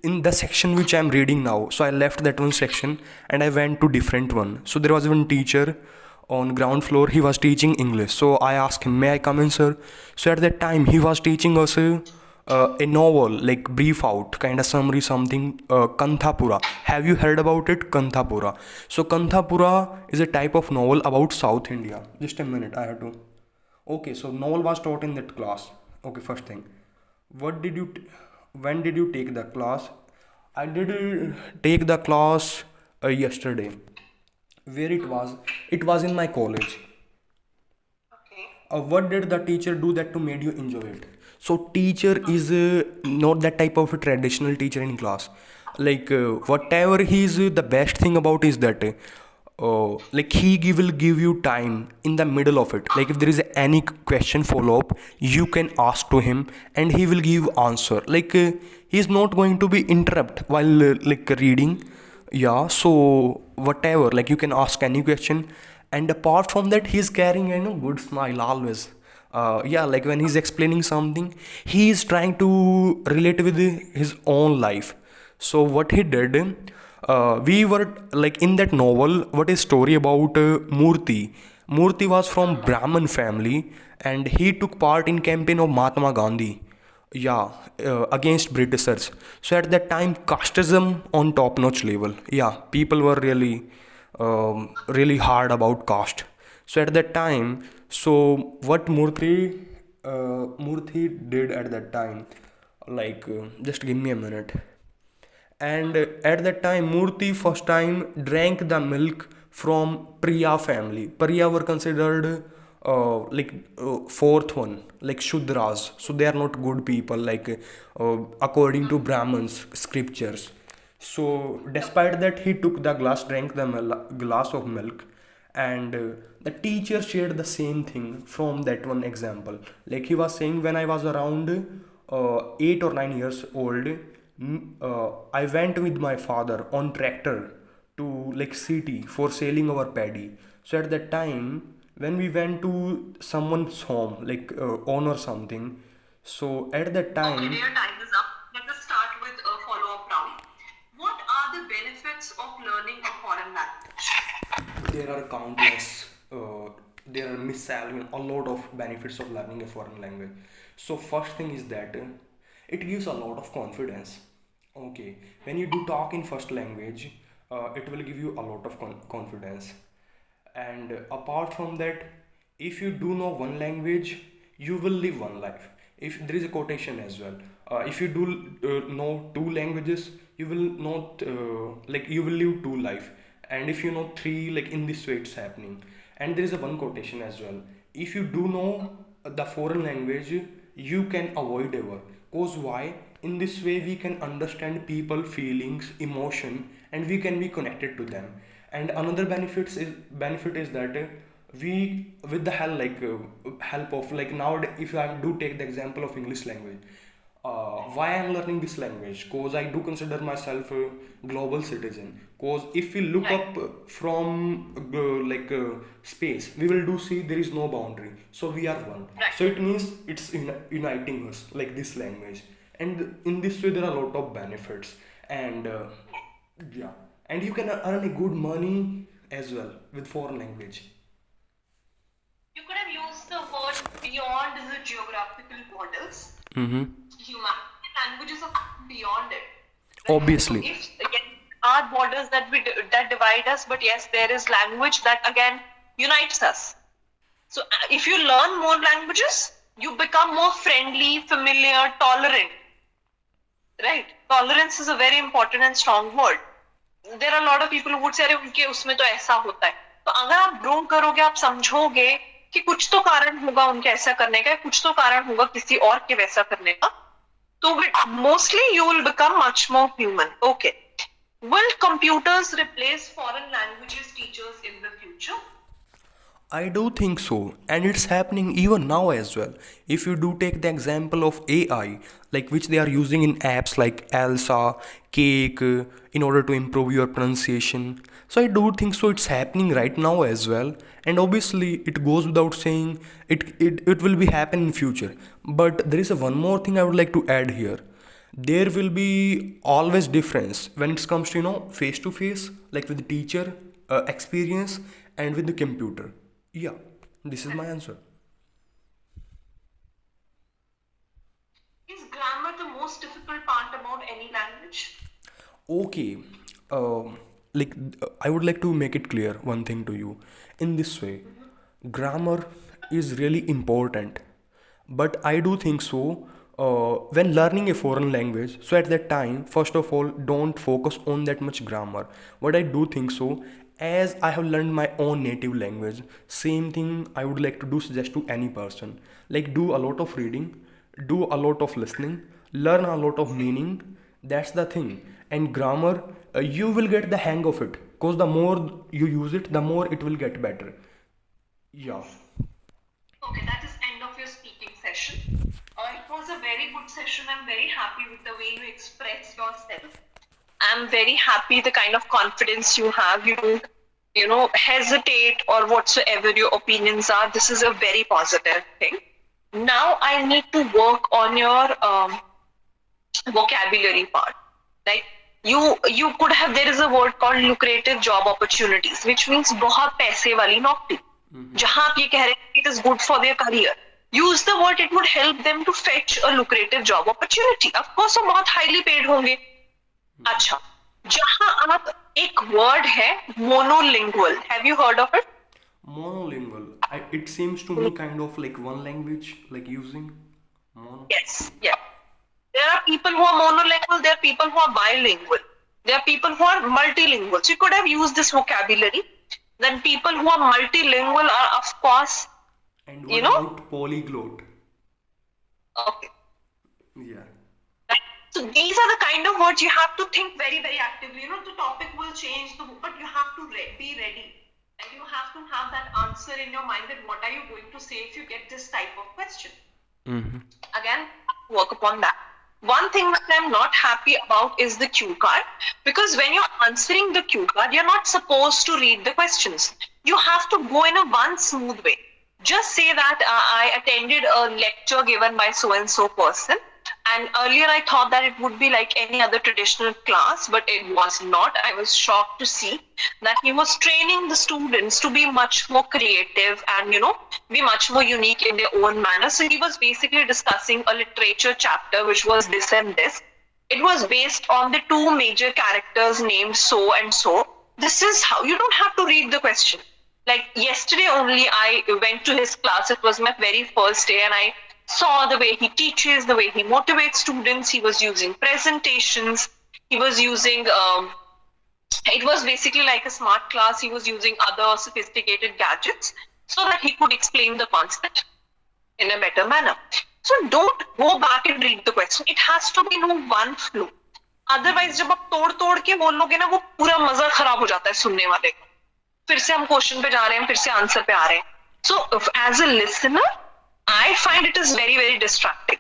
in the section which I'm reading now, so I left that one section and I went to different one. So there was one teacher on ground floor. He was teaching English. So I asked him, "May I come in, sir?" So at that time he was teaching us a novel, like brief out, kind of summary, something. Kanthapura. Have you heard about it? Kanthapura. So Kanthapura is a type of novel about South India. Just a minute, I have to. Okay, so novel was taught in that class. Okay, first thing. What did you? When did you take the class? I did take the class yesterday. Where it was? It was in my college. Okay. What did the teacher do that to made you enjoy it? So teacher is not that type of a traditional teacher in class. Like whatever he is, the best thing about is that like will give you time in the middle of it. Like if there is any question follow up, you can ask to him and he will give answer. Like he is not going to be interrupt while like reading. Yeah, so whatever, like you can ask any question, and apart from that he's carrying good smile always. Yeah, like when he's explaining something, he is trying to relate with his own life. So what he did, we were like in that novel, what is story about Murthy was from Brahmin family, and he took part in campaign of Mahatma Gandhi. Yeah, against Britishers. So at that time casteism on top notch level. Yeah, people were really hard about caste. So at that time, so what Murthy did at that time, like just give me a minute. And at that time Murthy first time drank the milk from Priya family. Priya were considered fourth one, like Shudras, so they are not good people, like according to Brahmins scriptures. So despite that he took the glass, drank the glass of milk, and the teacher shared the same thing from that one example. Like he was saying, when I was around 8 or 9 years old, I went with my father on tractor to like city for selling our paddy. So at that time, when we went to someone's home, like own or something, so at that Okay, time, dear, time is up. Let us start with a follow-up round. What are the benefits of learning a foreign language? there are countless, there are miscellaneous, a lot of benefits of learning a foreign language. So first thing is that it gives a lot of confidence. Okay, when you do talk in first language, it will give you a lot of confidence. And apart from that, if you do know one language, you will live one life. If there is a quotation as well, if you do know two languages, you will not like you will live two life. And if you know three, like in this way it's happening. And there is a one quotation as well: if you do know the foreign language, you can avoid ever. Cause why? In this way we can understand people feelings, emotion, and we can be connected to them. And another benefit is that we, with the help, like help of, like now, if I do take the example of English language, Why I'm learning this language? Cause I do consider myself a global citizen. Cause if we look Right. up from space, we will do see there is no boundary. So we are one. Right. So it means it's uniting us like this language. And in this way, there are a lot of benefits. And yeah, and you can earn a good money as well with foreign language. You could have used the word beyond the geographical borders. Mm-hmm. Humanity languages are beyond it. Right? So Obviously. if again are borders that divide us, but yes, there is language that again unites us. So if you learn more languages, you become more friendly, familiar, tolerant. Right? Tolerance is a very important and strong word. There are a lot of people who would say अरे उनके उसमें तो ऐसा होता है. तो अगर आप ग्रो करोगे, आप समझोगे कि कुछ तो कारण होगा उनके ऐसा करने का, कुछ तो कारण होगा किसी और के वैसा करने का, तो mostly you will become much more human. Okay. Will computers replace foreign languages teachers in the future? I do think so, and it's happening even now as well. If you do take the example of AI, like which they are using in apps like Elsa, Cake, in order to improve your pronunciation. So I do think so it's happening right now as well. And obviously it goes without saying it will be happen in future. But there is a one more thing I would like to add here. There will be always difference when it comes to face to face, like with the teacher experience and with the computer. Yeah, this is my answer. Is grammar the most difficult part about any language? Okay, I would like to make it clear one thing to you. In this way, grammar is really important, but I do think so. When learning a foreign language, so at that time, first of all, don't focus on that much grammar. What I do think so, as I have learned my own native language, same thing I would like to do suggest to any person. Like do a lot of reading, do a lot of listening, learn a lot of meaning. That's the thing. And grammar, you will get the hang of it. Because the more you use it, the more it will get better. Yeah. Okay, that is end of your speaking session. It was a very good session. I'm very happy with the way you express yourself. I'm very happy the kind of confidence you have. You don't, hesitate or whatsoever your opinions are. This is a very positive thing. Now I need to work on your vocabulary part. Like you could have, there is a word called lucrative job opportunities, which means बहुत पैसे वाली नौकरी. जहां आप ये कह रहे हैं it is good for their career. Use the word, it would help them to fetch a lucrative job opportunity. Of course, वो बहुत highly paid होंगे. अच्छा, जहां आप एक word है monolingual. Have you heard of it? Monolingual. It seems to me kind of like one language, like using mono. Yes, yeah. There are people who are monolingual, there are people who are bilingual, there are people who are multilingual. So you could have used this vocabulary. Then people who are multilingual are, of course, And what about polyglot? okay. Yeah. Right? So these are the kind of words you have to think very, very actively. The topic will change, but you have to be ready. And you have to have that answer in your mind that what are you going to say if you get this type of question. Mm-hmm. Again, work upon that. One thing that I'm not happy about is the cue card, because when you're answering the cue card, you're not supposed to read the questions. You have to go in a one smooth way. Just say that I attended a lecture given by so-and-so person, and earlier I thought that it would be like any other traditional class, but it was not. I was shocked to see that he was training the students to be much more creative and, be much more unique in their own manner. So he was basically discussing a literature chapter, which was this and this. It was based on the two major characters named so and so. This is how, you don't have to read the question. Like yesterday only I went to his class. It was my very first day and I saw the way he teaches, the way he motivates students. He was using presentations. He was using, it was basically like a smart class. He was using other sophisticated gadgets so that he could explain the concept in a better manner. So don't go back and read the question. It has to be in one flow. Otherwise, जब आप तोड़ के बोलोगे ना, वो पूरा मजा खराब हो जाता है सुनने वाले को. फिर से हम क्वेश्चन पे जा रहे हैं, फिर से आंसर पे आ रहे हैं. So as a listener, I find it is very, very distracting.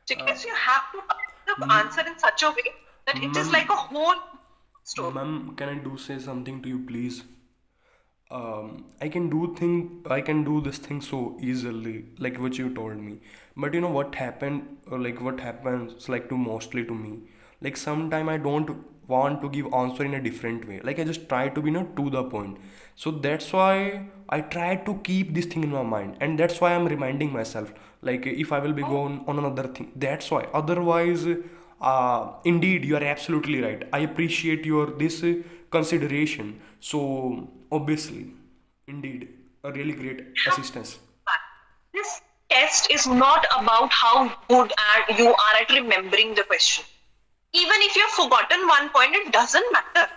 Because you have to answer in such a way that it is Ma'am, like a whole story. ma'am, can I do say something to you, please? I can do this thing so easily, like what you told me. But you know what happened, or like what happens, like to mostly to me. Like sometime I don't want to give answer in a different way. Like I just try to be not to the point. So that's why I try to keep this thing in my mind, and that's why I'm reminding myself. Like if I will be Oh, going on another thing, that's why. Otherwise, indeed, you are absolutely right. I appreciate your this consideration. So obviously, indeed, a really great assistance. this test is not about how good you are at remembering the question. Even if you've forgotten one point, it doesn't matter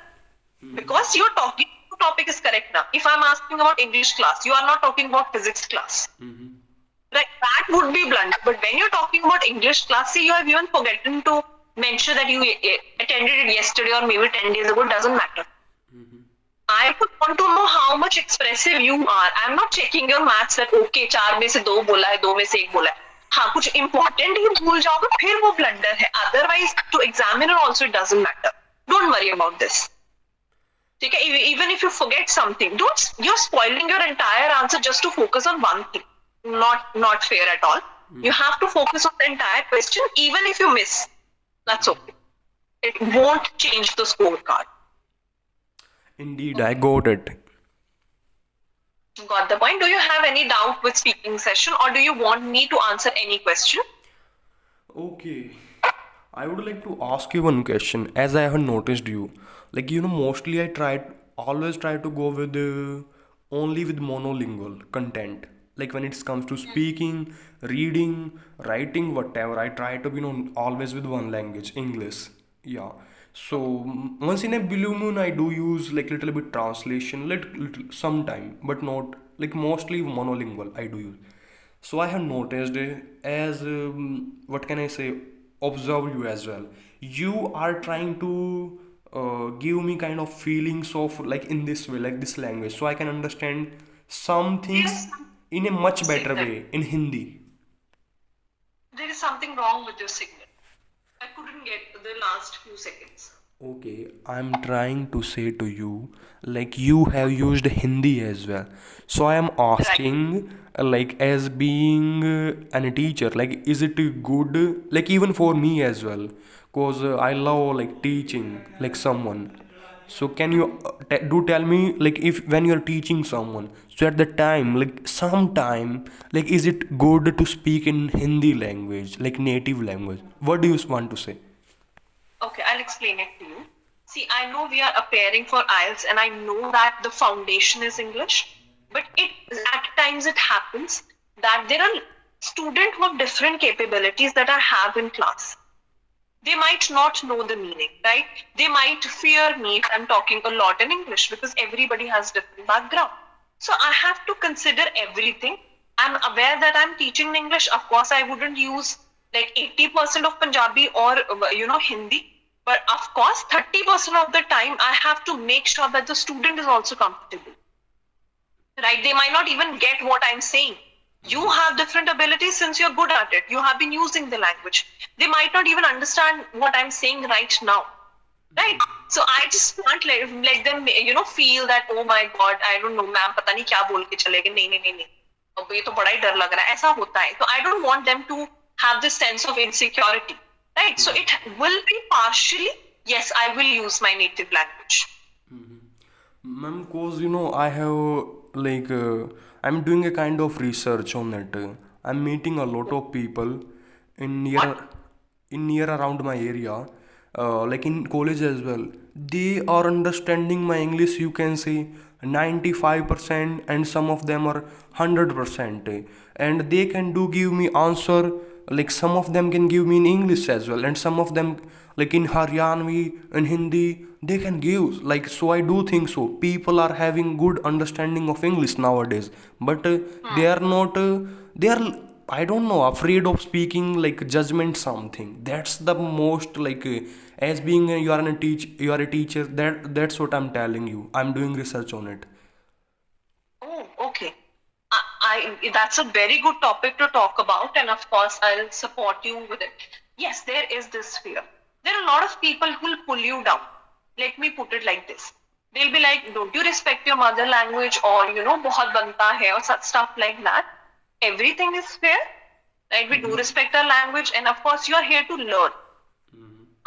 because you're talking. The topic is correct now. If I'm asking about English class, you are not talking about physics class. Right, that would be blunt. But when you're talking about English class, see, you have even forgotten to mention that you attended it yesterday or maybe 10 days ago. Doesn't matter. I would want to know how much expressive you are. I'm not checking your maths that okay, चार में से दो बोला है, दो में से एक बोला है. हाँ, कुछ important ही भूल जाओगे, फिर वो blunder है. Otherwise, to examiner also it doesn't matter. Don't worry about this. ठीक है? Even if you forget something, don't. You're spoiling your entire answer just to focus on one thing. Not fair at all. You have to focus on the entire question, even if you miss. That's okay. It won't change the scorecard. Indeed, I got it. Got the point. Do you have any doubt with speaking session or do you want me to answer any question? Okay. I would like to ask you one question as I have noticed you. Like, you know, mostly always try to go with only with monolingual content. Like, when it comes to speaking, reading, writing, whatever, I try to be, always with one language, English. Yeah. So, once in a blue moon, I do use like little bit translation, little sometime, but not like mostly monolingual, I do use. So I have noticed as what can I say, observe you as well. You are trying to give me kind of feelings of like in this way, like this language, so I can understand some things Yes, in a much better signal. way in Hindi. There is something wrong with your signal. I couldn't get the last few seconds. Okay, I'm trying to say to you, like you have used Hindi as well. So I am Right. asking, like as being an teacher, like is it good, like even for me as well, cause I love like teaching, like someone. So can you do tell me, like if when you're teaching someone, so at the time, like sometime, like is it good to speak in Hindi language, like native language? What do you want to say? Okay, I'll explain it to you. See, I know we are appearing for IELTS and I know that the foundation is English, but it at times it happens that there are students who have different capabilities that I have in class. They might not know the meaning, right? They might fear me if I'm talking a lot in English because everybody has different background. So I have to consider everything. I'm aware that I'm teaching in English. Of course, I wouldn't use like 80% of Punjabi or Hindi. But of course, 30% of the time, I have to make sure that the student is also comfortable, right? They might not even get what I'm saying. You have different abilities since you're good at it. You have been using the language. They might not even understand what I'm saying right now, right? So I just can't let them, feel that, oh my God, I don't know, ma'am, पता नहीं क्या बोल के चले गए. नहीं नहीं नहीं नहीं. अब ये तो बड़ा ही डर लग रहा है. ऐसा होता है. So I don't want them to have this sense of insecurity, right? So it will be partially, yes, I will use my native language. Ma'am, cause I have like I'm doing a kind of research on it. I'm meeting a lot of people in What? near around my area, like in college as well. They are understanding my English. You can say 95%, and some of them are 100%, and they can do give me answer. Like some of them can give me in English as well, and some of them like in Haryanvi, in Hindi, they can give. Like so, I do think so. People are having good understanding of English nowadays, but they are not. They are, I don't know, afraid of speaking like judgment something. That's the most like as being you are a teacher. That's what I'm telling you. I'm doing research on it. Oh, okay. That's a very good topic to talk about, and of course, I'll support you with it. Yes, there is this fear. There are a lot of people who will pull you down. Let me put it like this. They'll be like, don't you respect your mother language, or bahut banta hai, or such stuff like that. Everything is fair, right? We do respect our language, and of course, you're here to learn.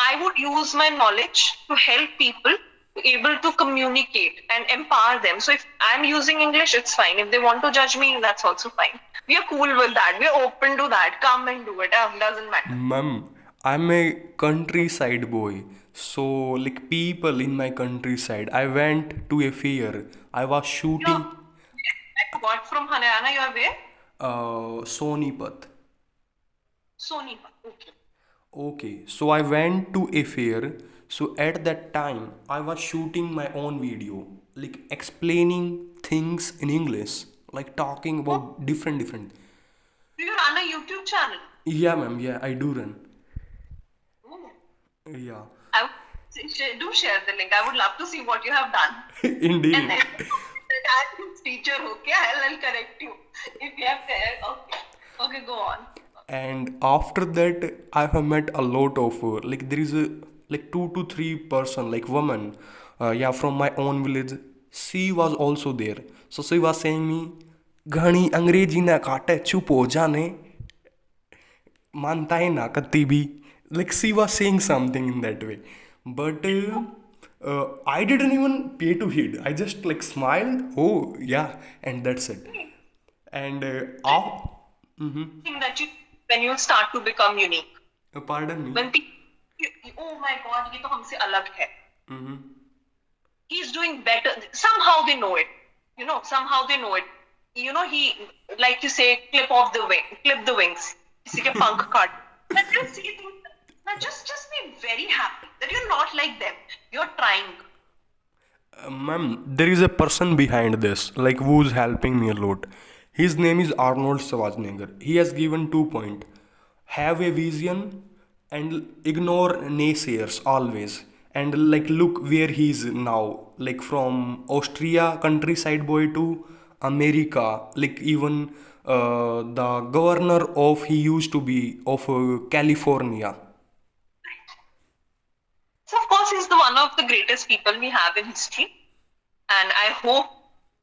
I would use my knowledge to help people to able to communicate and empower them. So if I'm using English, it's fine. If they want to judge me, that's also fine. We are cool with that. We are open to that. Come and do it. Doesn't matter. Ma'am, I'm a countryside boy. So, like people in my countryside, I went to a fair. I was shooting What from Haryana you are where? Sonipat. Sonipat. Okay. Okay, so I went to a fair. So at that time, I was shooting my own video, like explaining things in English, like talking about different. Do you run a YouTube channel? Yeah, ma'am. Yeah, I do run. Oh. Yeah, I do share the link. I would love to see what you have done. And indeed. then as teacher, okay, I'll correct you if you have fair. Okay. Okay, go on. And after that, I have met a lot of like there is a like 2 to 3 person like woman, yeah, from my own village. She was also there. So she was saying me, घणी अंग्रेजी ना काटे चुप हो जाने मानता है ना कत्ती भी, like she was saying something in that way, but I didn't even pay to heed. I just like smiled, oh yeah, and that's it. And Think that when you start to become unique. pardon me. When oh my god, ये तो हमसे अलग है. He's doing better. Somehow they know it. Somehow they know it. He, like you say, clip the wings. किसी के पंख काट. But just see things. Now just be very happy that you're not like them. You're trying. Ma'am, there is a person behind this, like who's helping me a lot. His name is Arnold Schwarzenegger. He has given 2 points. Have a vision and ignore naysayers always. And like look where he is now. Like from Austria countryside boy to America. Like even the governor of he used to be of California. So of course he's the one of the greatest people we have in history, and I hope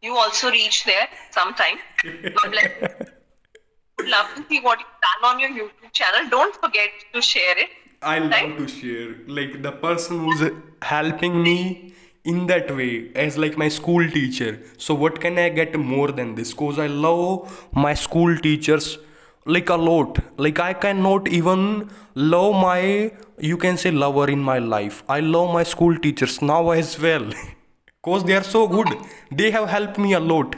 you also reach there sometime. God bless. Would love to see what you've done on your YouTube channel. Don't forget to share it. I love to share. Like the person who's helping me in that way as like my school teacher. So what can I get more than this? Cause I love my school teachers like a lot. Like I cannot even love my, you can say, lover in my life. I love my school teachers now as well. Cause they are so good. They have helped me a lot.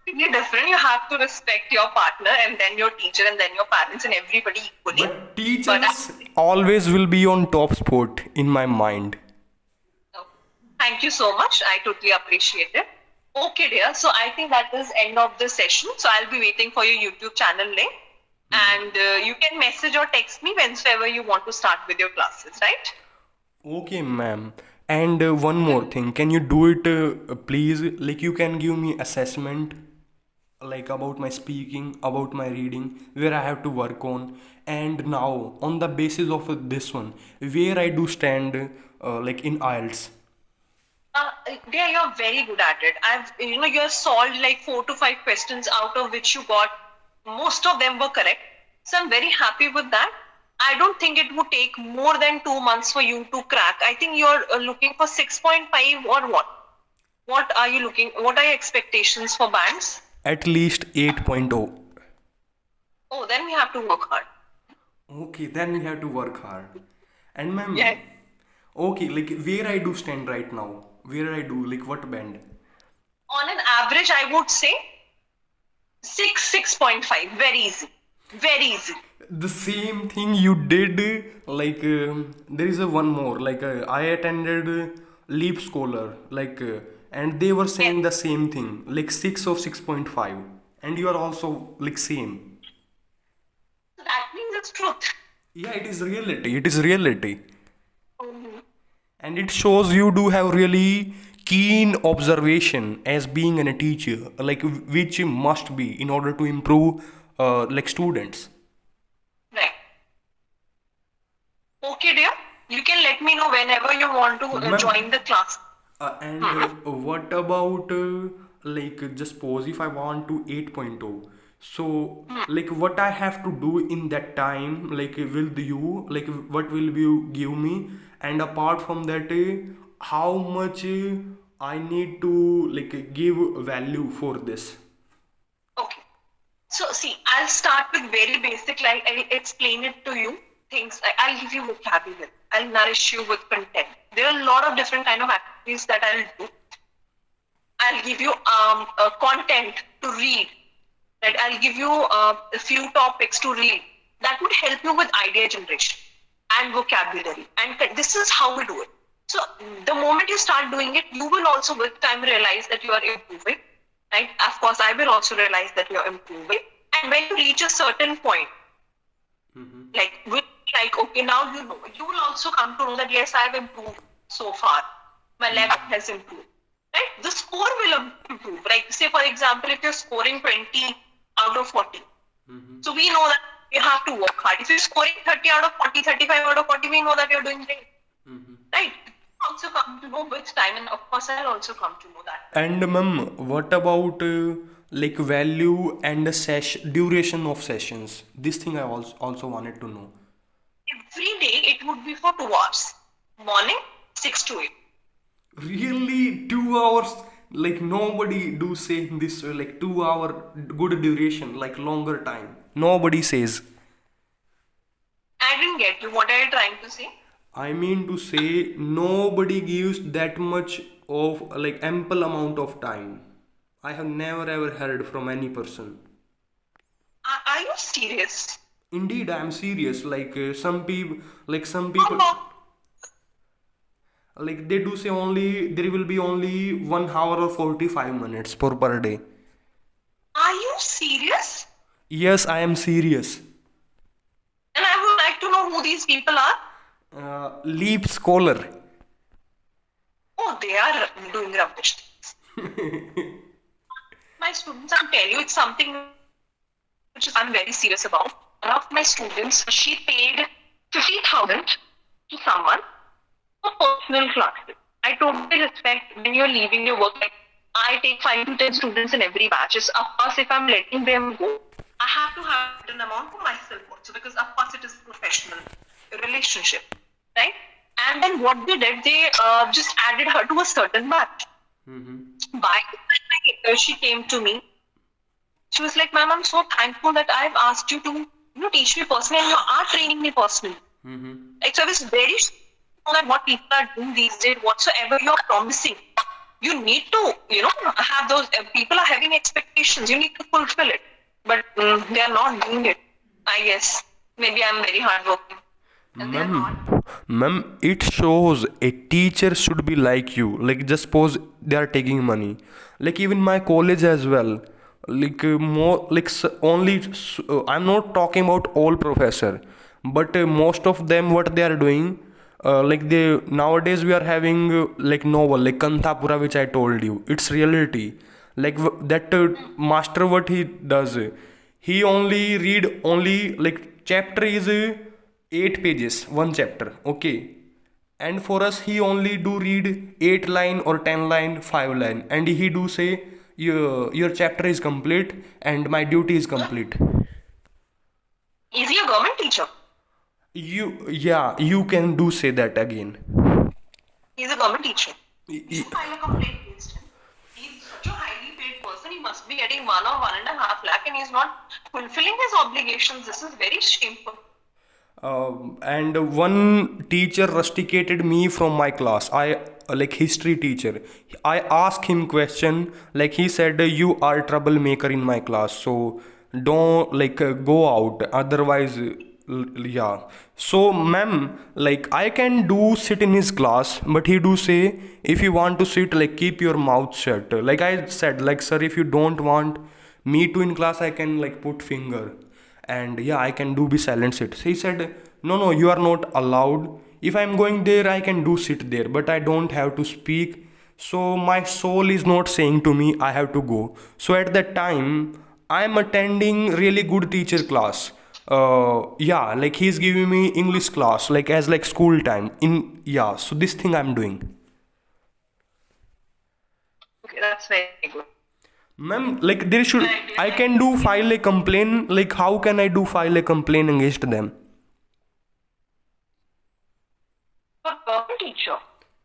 Completely different. You have to respect your partner and then your teacher and then your parents and everybody equally. But teachers always will be on top spot in my mind. Thank you so much. I totally appreciate it. Okay, dear. So I think that is end of the session. So I'll be waiting for your YouTube channel link. And you can message or text me whenever you want to start with your classes, right? Okay, ma'am. And one more thing, can you do it, please? Like you can give me assessment, like about my speaking, about my reading, where I have to work on. And now, on the basis of this one, where I do stand, like in IELTS. Dear, you're very good at it. You solved like 4 to 5 questions out of which you got most of them were correct. So I'm very happy with that. I don't think it would take more than 2 months for you to crack. I think you're looking for 6.5 or what? What are you looking? What are your expectations for bands? At least 8.0. Oh, then we have to work hard. Okay, then we have to work hard. And ma'am, Yeah. okay, like where I do stand right now? Where I do, like what band? On an average, I would say 6.5. Very easy. Very easy. The same thing you did, like there is a one more, like I attended Leap Scholar, like and they were saying the same thing, like 6 or 6.5, and you are also like same. So that means it's truth. Yeah, it is reality. It is reality. And it shows you do have really keen observation as being a teacher, like which must be in order to improve like students. Right. Okay, dear. You can let me know whenever you want to Ma'am, join the class. and what about like just suppose if I want to 8.0, so like what I have to do in that time, like will you like what will you give me, and apart from that how much I need to like give value for this. Okay. So see, I'll start with very basic, like I'll explain it to you. I'll give you vocabulary. I'll nourish you with content. There are a lot of different kind of activities that I'll do. I'll give you content to read. Right? I'll give you a few topics to read that would help you with idea generation and vocabulary. And this is how we do it. So the moment you start doing it, you will also with time realize that you are improving. Right? Of course, I will also realize that you're improving. And when you reach a certain point, like okay, now you know, you will also come to know that yes, I've improved so far. My level has improved. Right? The score will improve. Like say for example, if you're scoring 20 out of 40, so we know that you have to work hard. If you're scoring 30 out of 40, 35 out of 40, we know that you're doing great. Right? Also come to know which time, and of course I'll also come to know that. And ma'am, what about like value and the duration of sessions? This thing I also wanted to know. Every day it would be for 2 hours. Morning 6 to 8. Really, 2 hours? Like nobody do say this like 2 hour good duration, like longer time. Nobody says. I didn't get you. What are you trying to say? I mean to say nobody gives that much of like ample amount of time. I have never ever heard from any person. Are you serious? Indeed, I am serious. Like some How people, long? like they do say only there will be only 1 hour or 45 minutes per day. Are you serious? Yes, I am serious. And I would like to know who these people are. Leap scholar. Oh, they are doing rubbish things. My students, I'm telling you, it's something which I'm very serious about. One of my students, she paid 50,000 to someone for personal classes. I totally respect when you're leaving your work. Like, I take 5 to 10 students in every batch. Of course, if I'm letting them go, I have to have an amount for myself also, because of course it is a professional relationship, right? And then what they did, they just added her to a certain batch. By the time she came to me, she was like, "Ma'am, I'm so thankful that I've asked you to, teach me personally, and you are training me personally." Like, so I was very sure that what people are doing these days, whatsoever you're promising, you need to, have those. People are having expectations. You need to fulfill it, but they are not doing it. I guess maybe I'm very hardworking, and they are not. Ma'am, it shows a teacher should be like you. Like, just suppose they are taking money. Like, even my college as well. Like, more, like, I'm not talking about all professor, but most of them, what they are doing, like, nowadays we are having, like, novel, like, Kanthapura, which I told you. It's reality. Like, that master, what he does, he only read only, like, chapter is 8 pages, one chapter, okay, and for us he only do read 8 line or 10 line, 5 line, and he do say your chapter is complete and my duty is complete. Is he a government teacher? You can do say that again. He's a government teacher. Y- You should file a complaint against him. He's such a highly paid person. He must be getting 1 or 1.5 lakh, and he's not fulfilling his obligations. This is very shameful. And one teacher rusticated me from my class. I like history teacher. I asked him question, like he said, you are troublemaker in my class, so don't like go out. Otherwise, yeah. So ma'am, like I can do sit in his class, but he do say if you want to sit, like keep your mouth shut. Like I said, like sir, if you don't want me to in class, I can like put finger, and yeah, I can do be silent sit. So he said, no, you are not allowed. If I'm going there, I can do sit there, but I don't have to speak. So my soul is not saying to me I have to go. So at that time I'm attending really good teacher class. Yeah, like he's giving me English class like as like school time in. Yeah, so this thing I'm doing. Okay, that's very good. Ma'am, like there should, Right, I can do file a complaint. Like how can I do file a complaint against them? For government teacher.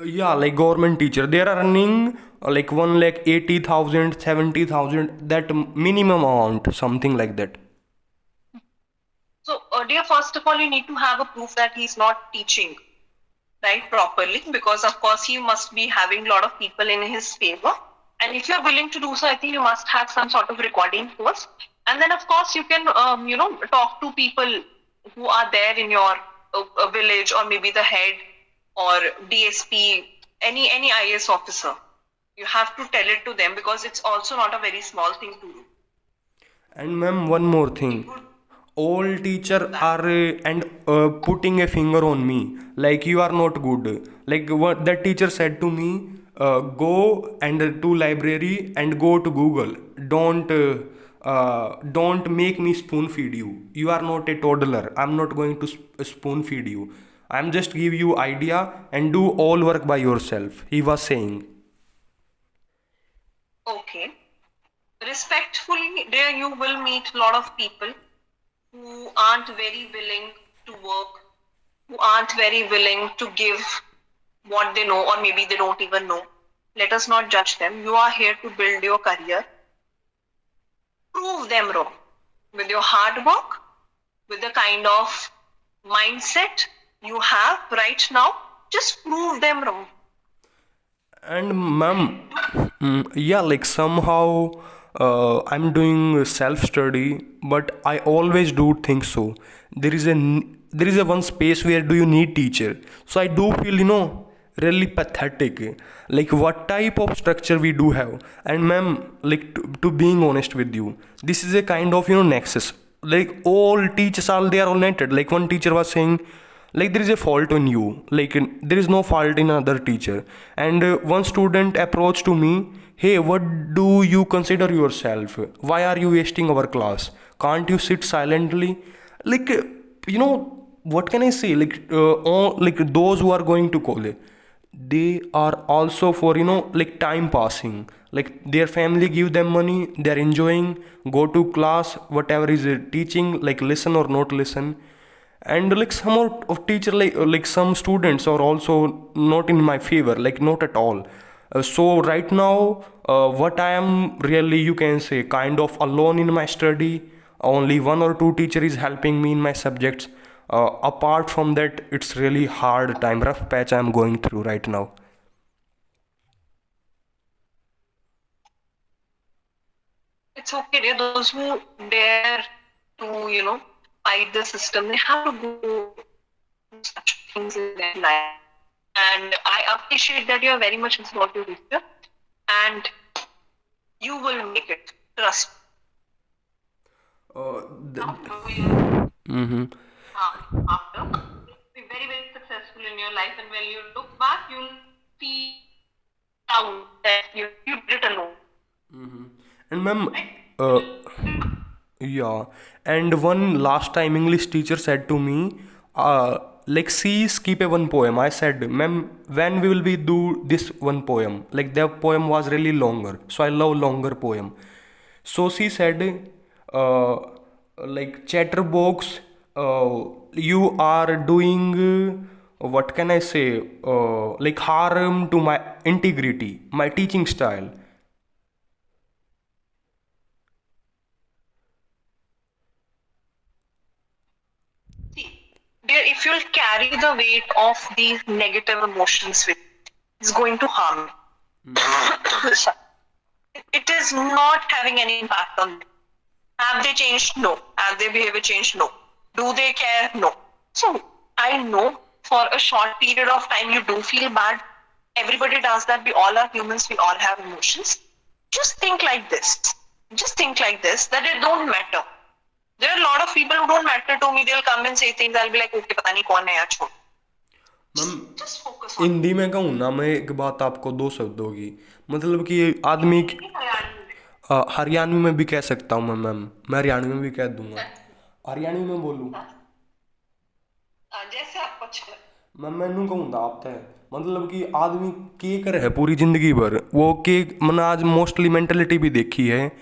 Yeah, like government teacher, they are earning like 1,80,000, 70,000, that minimum amount, something like that. So, dear, first of all, you need to have a proof that he's not teaching, right, properly, because of course he must be having a lot of people in his favor. And if you're willing to do so, I think you must have some sort of recording first. And then, of course, you can, talk to people who are there in your village, or maybe the head or DSP, any IAS officer. You have to tell it to them because it's also not a very small thing to do. And ma'am, one more thing. All teacher are putting a finger on me. Like you are not good. Like what that teacher said to me, go and to library and go to Google. Don't make me spoon feed you. You are not a toddler. I'm not going to spoon feed you. I'm just give you idea and do all work by yourself. He was saying. Okay. Respectfully, there you will meet a lot of people who aren't very willing to work, who aren't very willing to give what they know, or maybe they don't even know. Let us not judge them. You are here to build your career. Prove them wrong with your hard work, with the kind of mindset you have right now. Just prove them wrong. And ma'am, yeah, like somehow I'm doing self study, but I always do think so. There is a one space where do you need teacher. So I do feel really pathetic. Like what type of structure we do have. And ma'am, like to being honest with you, this is a kind of nexus. Like all teachers are they are oriented. Like one teacher was saying like there is a fault in you, like there is no fault in another teacher. And one student approached to me, hey, what do you consider yourself? Why are you wasting our class? Can't you sit silently? Like what can I say, like like those who are going to college, they are also for like time passing. Like their family give them money, they're enjoying, go to class, whatever is teaching, like listen or not listen. And like some of teacher, like some students are also not in my favor, like not at all. So right now what I am really, you can say, kind of alone in my study. Only one or two teacher is helping me in my subjects. Apart from that, it's really hard time, rough patch I'm going through right now. It's okay, dear. Those who dare to, fight the system, they have to go through such things in their life. And I appreciate that you are very much into what you do, and you will make it. Trust uh, me. th- Now, you will, mm-hmm. after be very, very successful in your life, and when you look back, you'll feel proud that you did it alone. And ma'am, Right? uh, yeah, and one last time English teacher said to me, like see skip a one poem. I said, ma'am, when we will be do this one poem? Like their poem was really longer, so I love longer poem. So she said, uh, like chatterbox, you are doing what can I say, like harm to my integrity, my teaching style. See, dear, if you'll carry the weight of these negative emotions with you, it's going to harm you. Sorry. It is not having any impact on them. Have they changed? No. Have their behavior changed? No. Do they care? No. So I know for a short period of time you do feel bad. Everybody does that. We all are humans. We all have emotions. Just think like this. Just think like this, that it don't matter. There are a lot of people who don't matter to me. They'll come and say things. I'll be like, okay, pata nahi kaun hai yaar, chhod. Ma'am, Just focus. focus on. Hindi में कहूँ ना मैं एक बात आपको दो शब्दों की, मतलब कि आदमी हरियाणवी में भी कह सकता हूँ मैं मैम, मैं हरियाणवी में भी कह दूंगा, हरियाणवी में बोलूँ जैसे आपको अच्छा लगे। मैं मैनू कहूँगा आप तय, मतलब कि आदमी के कर है पूरी जिंदगी भर वो के, मैंने आज मोस्टली मेंटेलिटी भी देखी है,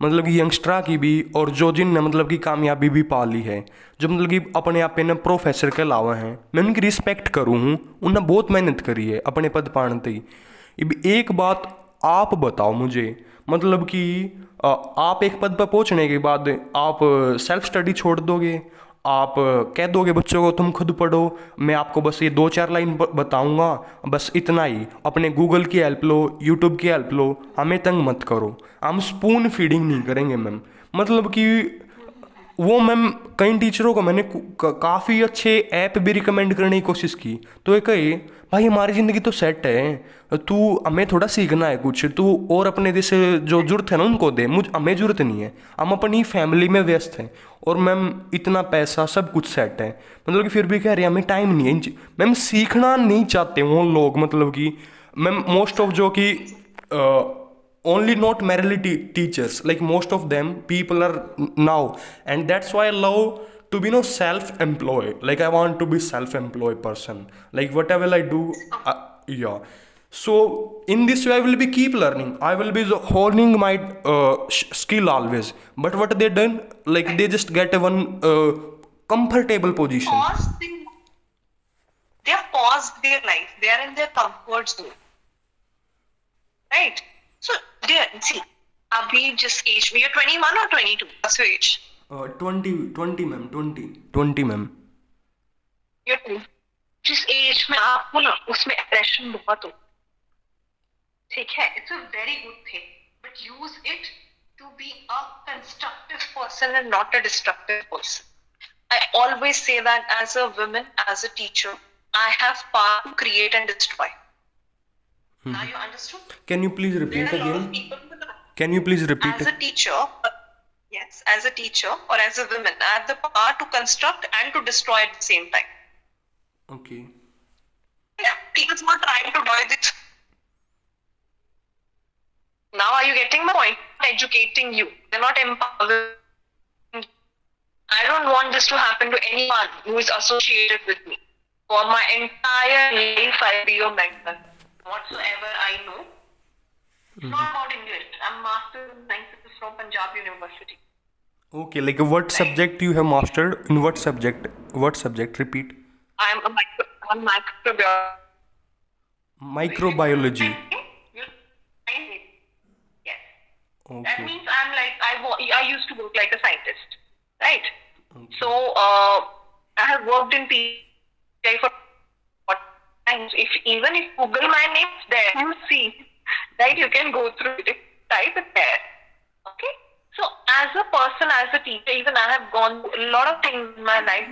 मतलब कि यंगस्टरा की भी, और जो जिनने मतलब कि कामयाबी भी पा ली है, जो मतलब कि अपने आप ने प्रोफेसर के अलावा हैं, मैं उनकी रिस्पेक्ट करूँ हूँ, उन्होंने बहुत मेहनत करी है अपने पद पाने ही। अब एक बात आप बताओ मुझे, मतलब कि आप एक पद पर पहुंचने के बाद आप सेल्फ स्टडी छोड़ दोगे, आप कह दोगे बच्चों को तुम खुद पढ़ो, मैं आपको बस ये दो चार लाइन बताऊंगा, बस इतना ही, अपने गूगल की हेल्प लो, यूट्यूब की हेल्प लो, हमें तंग मत करो, हम स्पून फीडिंग नहीं करेंगे मैम, मतलब कि वो मैम कई टीचरों को मैंने काफ़ी अच्छे ऐप भी रिकमेंड करने की कोशिश की, तो ये कहे भाई हमारी ज़िंदगी तो सेट है, तू हमें थोड़ा सीखना है कुछ, तू और अपने जैसे जो जरूरत है ना उनको दे, मुझ हमें जरूरत नहीं है, हम अपनी फैमिली में व्यस्त हैं, और मैम इतना पैसा सब कुछ सेट है, मतलब कि फिर भी कह रहे हैं हमें टाइम नहीं है मैम, सीखना नहीं चाहते वो लोग, मतलब कि मैम मोस्ट ऑफ जो कि only not merely teachers, like most of them people are now, and that's why I love to be self-employed, like I want to be self-employed person, like whatever I do, yeah, so in this way I will be keep learning, I will be honing my skill always, but what they done, like they just get a one comfortable position. They have paused their life. They are in their comfort zone. Right? So, see, abhi just age, you're 21 or 22? What's your age? 20 ma'am, 20 ma'am. You're 20. जिस as में आप हो ना उसमें aggression बहुत हो, ठीक है, it's a very good thing, but use it to be a constructive person and not a destructive person. I always say that as a woman, as a teacher, I have power to create and destroy. Now you understood? Can you please repeat There are a lot again? of people. Can you please repeat? As a teacher, yes, as a teacher or as a woman, I have the power to construct and to destroy at the same time. Okay. Yeah, people were trying to do this. Now are you getting my point? Educating you. They're not empowering. I don't want this to happen to anyone who is associated with me. For my entire life, I'll be your mentor. Whatsoever I know. It's not about English. I'm master in sciences from Punjab University. Okay, like what subject you have mastered? In what subject? What subject? Repeat. I'm a microbiologist. Microbiology. Yes. Okay. That means I'm like, I used to work like a scientist. Right? Okay. So, I have worked in PI for what times. Even if Google my name's there, you see, right? You can go through it, type it there. Okay? So, as a person, as a teacher, even I have gone through a lot of things in my life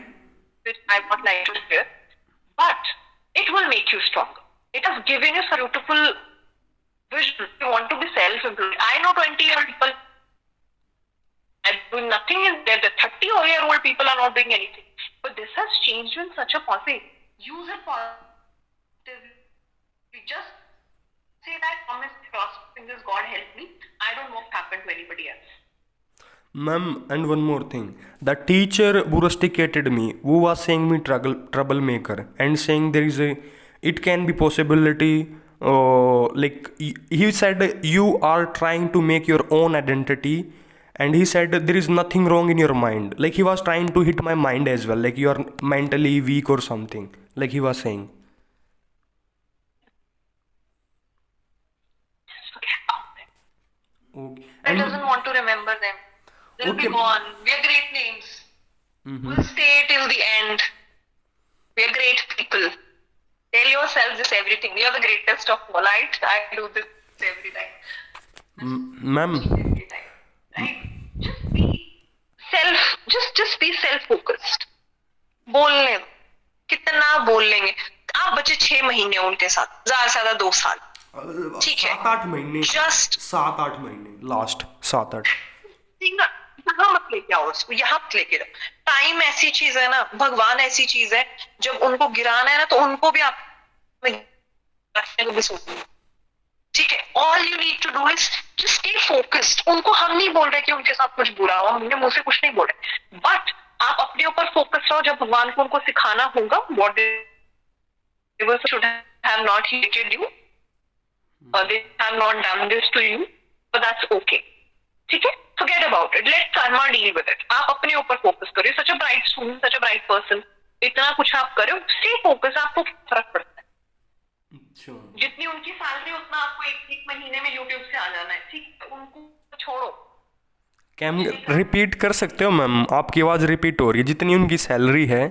which I would like to share. But, it will make you stronger. It has given you some beautiful vision. You want to be self-employed. I know 20-year-old people are doing nothing in there. The 30-year-old people are not doing anything. But this has changed you in such a positive. Use it positively. You just say that, promise, cross fingers, God help me. I don't want to happen to anybody else. Ma'am, and one more thing. The teacher who rusticated me, who was saying me troublemaker, and saying there is a, it can be possibility, like he said you are trying to make your own identity, and he said there is nothing wrong in your mind, like he was trying to hit my mind as well, like you are mentally weak or something, like he was saying. Okay. I doesn't want to remember them. They'll be gone. We're great names. We'll stay till the end. We're great people. Tell yourself this everything. You're the greatest of all. I do this every time. Ma'am. Every time. Right? Just be self-focused. बोलने दो. कितना बोल लेंगे? आप बचे 6 महीने उनके साथ, ज्यादा 2 साल. ठीक है. 7-8 महीने. Just 7-8 महीने. Last 7-8. यहाँ मत लेके आओ उसको, यहाँ मत लेके जाओ. टाइम ऐसी चीज है ना, भगवान ऐसी चीज है, जब उनको गिराना है ना तो उनको भी आप को भी सोचना, ठीक है। All you need to do is to stay focused. उनको हम नहीं बोल रहे कि उनके साथ कुछ बुरा हो, हमने मुंह से कुछ नहीं बोल रहे, बट आप अपने ऊपर फोकस रहो। जब भगवान को उनको सिखाना होगा what should have not hated you or they have not done this to you, but that's okay. ठीक है, forget about it, let karma deal with it. आप अपने ऊपर फोकस करिए। such a bright student, such a bright person, इतना कुछ आप करो, stay focus, आपको फर्क पड़ता है। अच्छा, जितनी उनकी सैलरी उतना आपको एक महीने में यूट्यूब से आ जाना है, ठीक, उनको छोड़ो। क्या रिपीट कर सकते हो मैम? आपकी आवाज़ रिपीट हो रही है। जितनी उनकी सैलरी है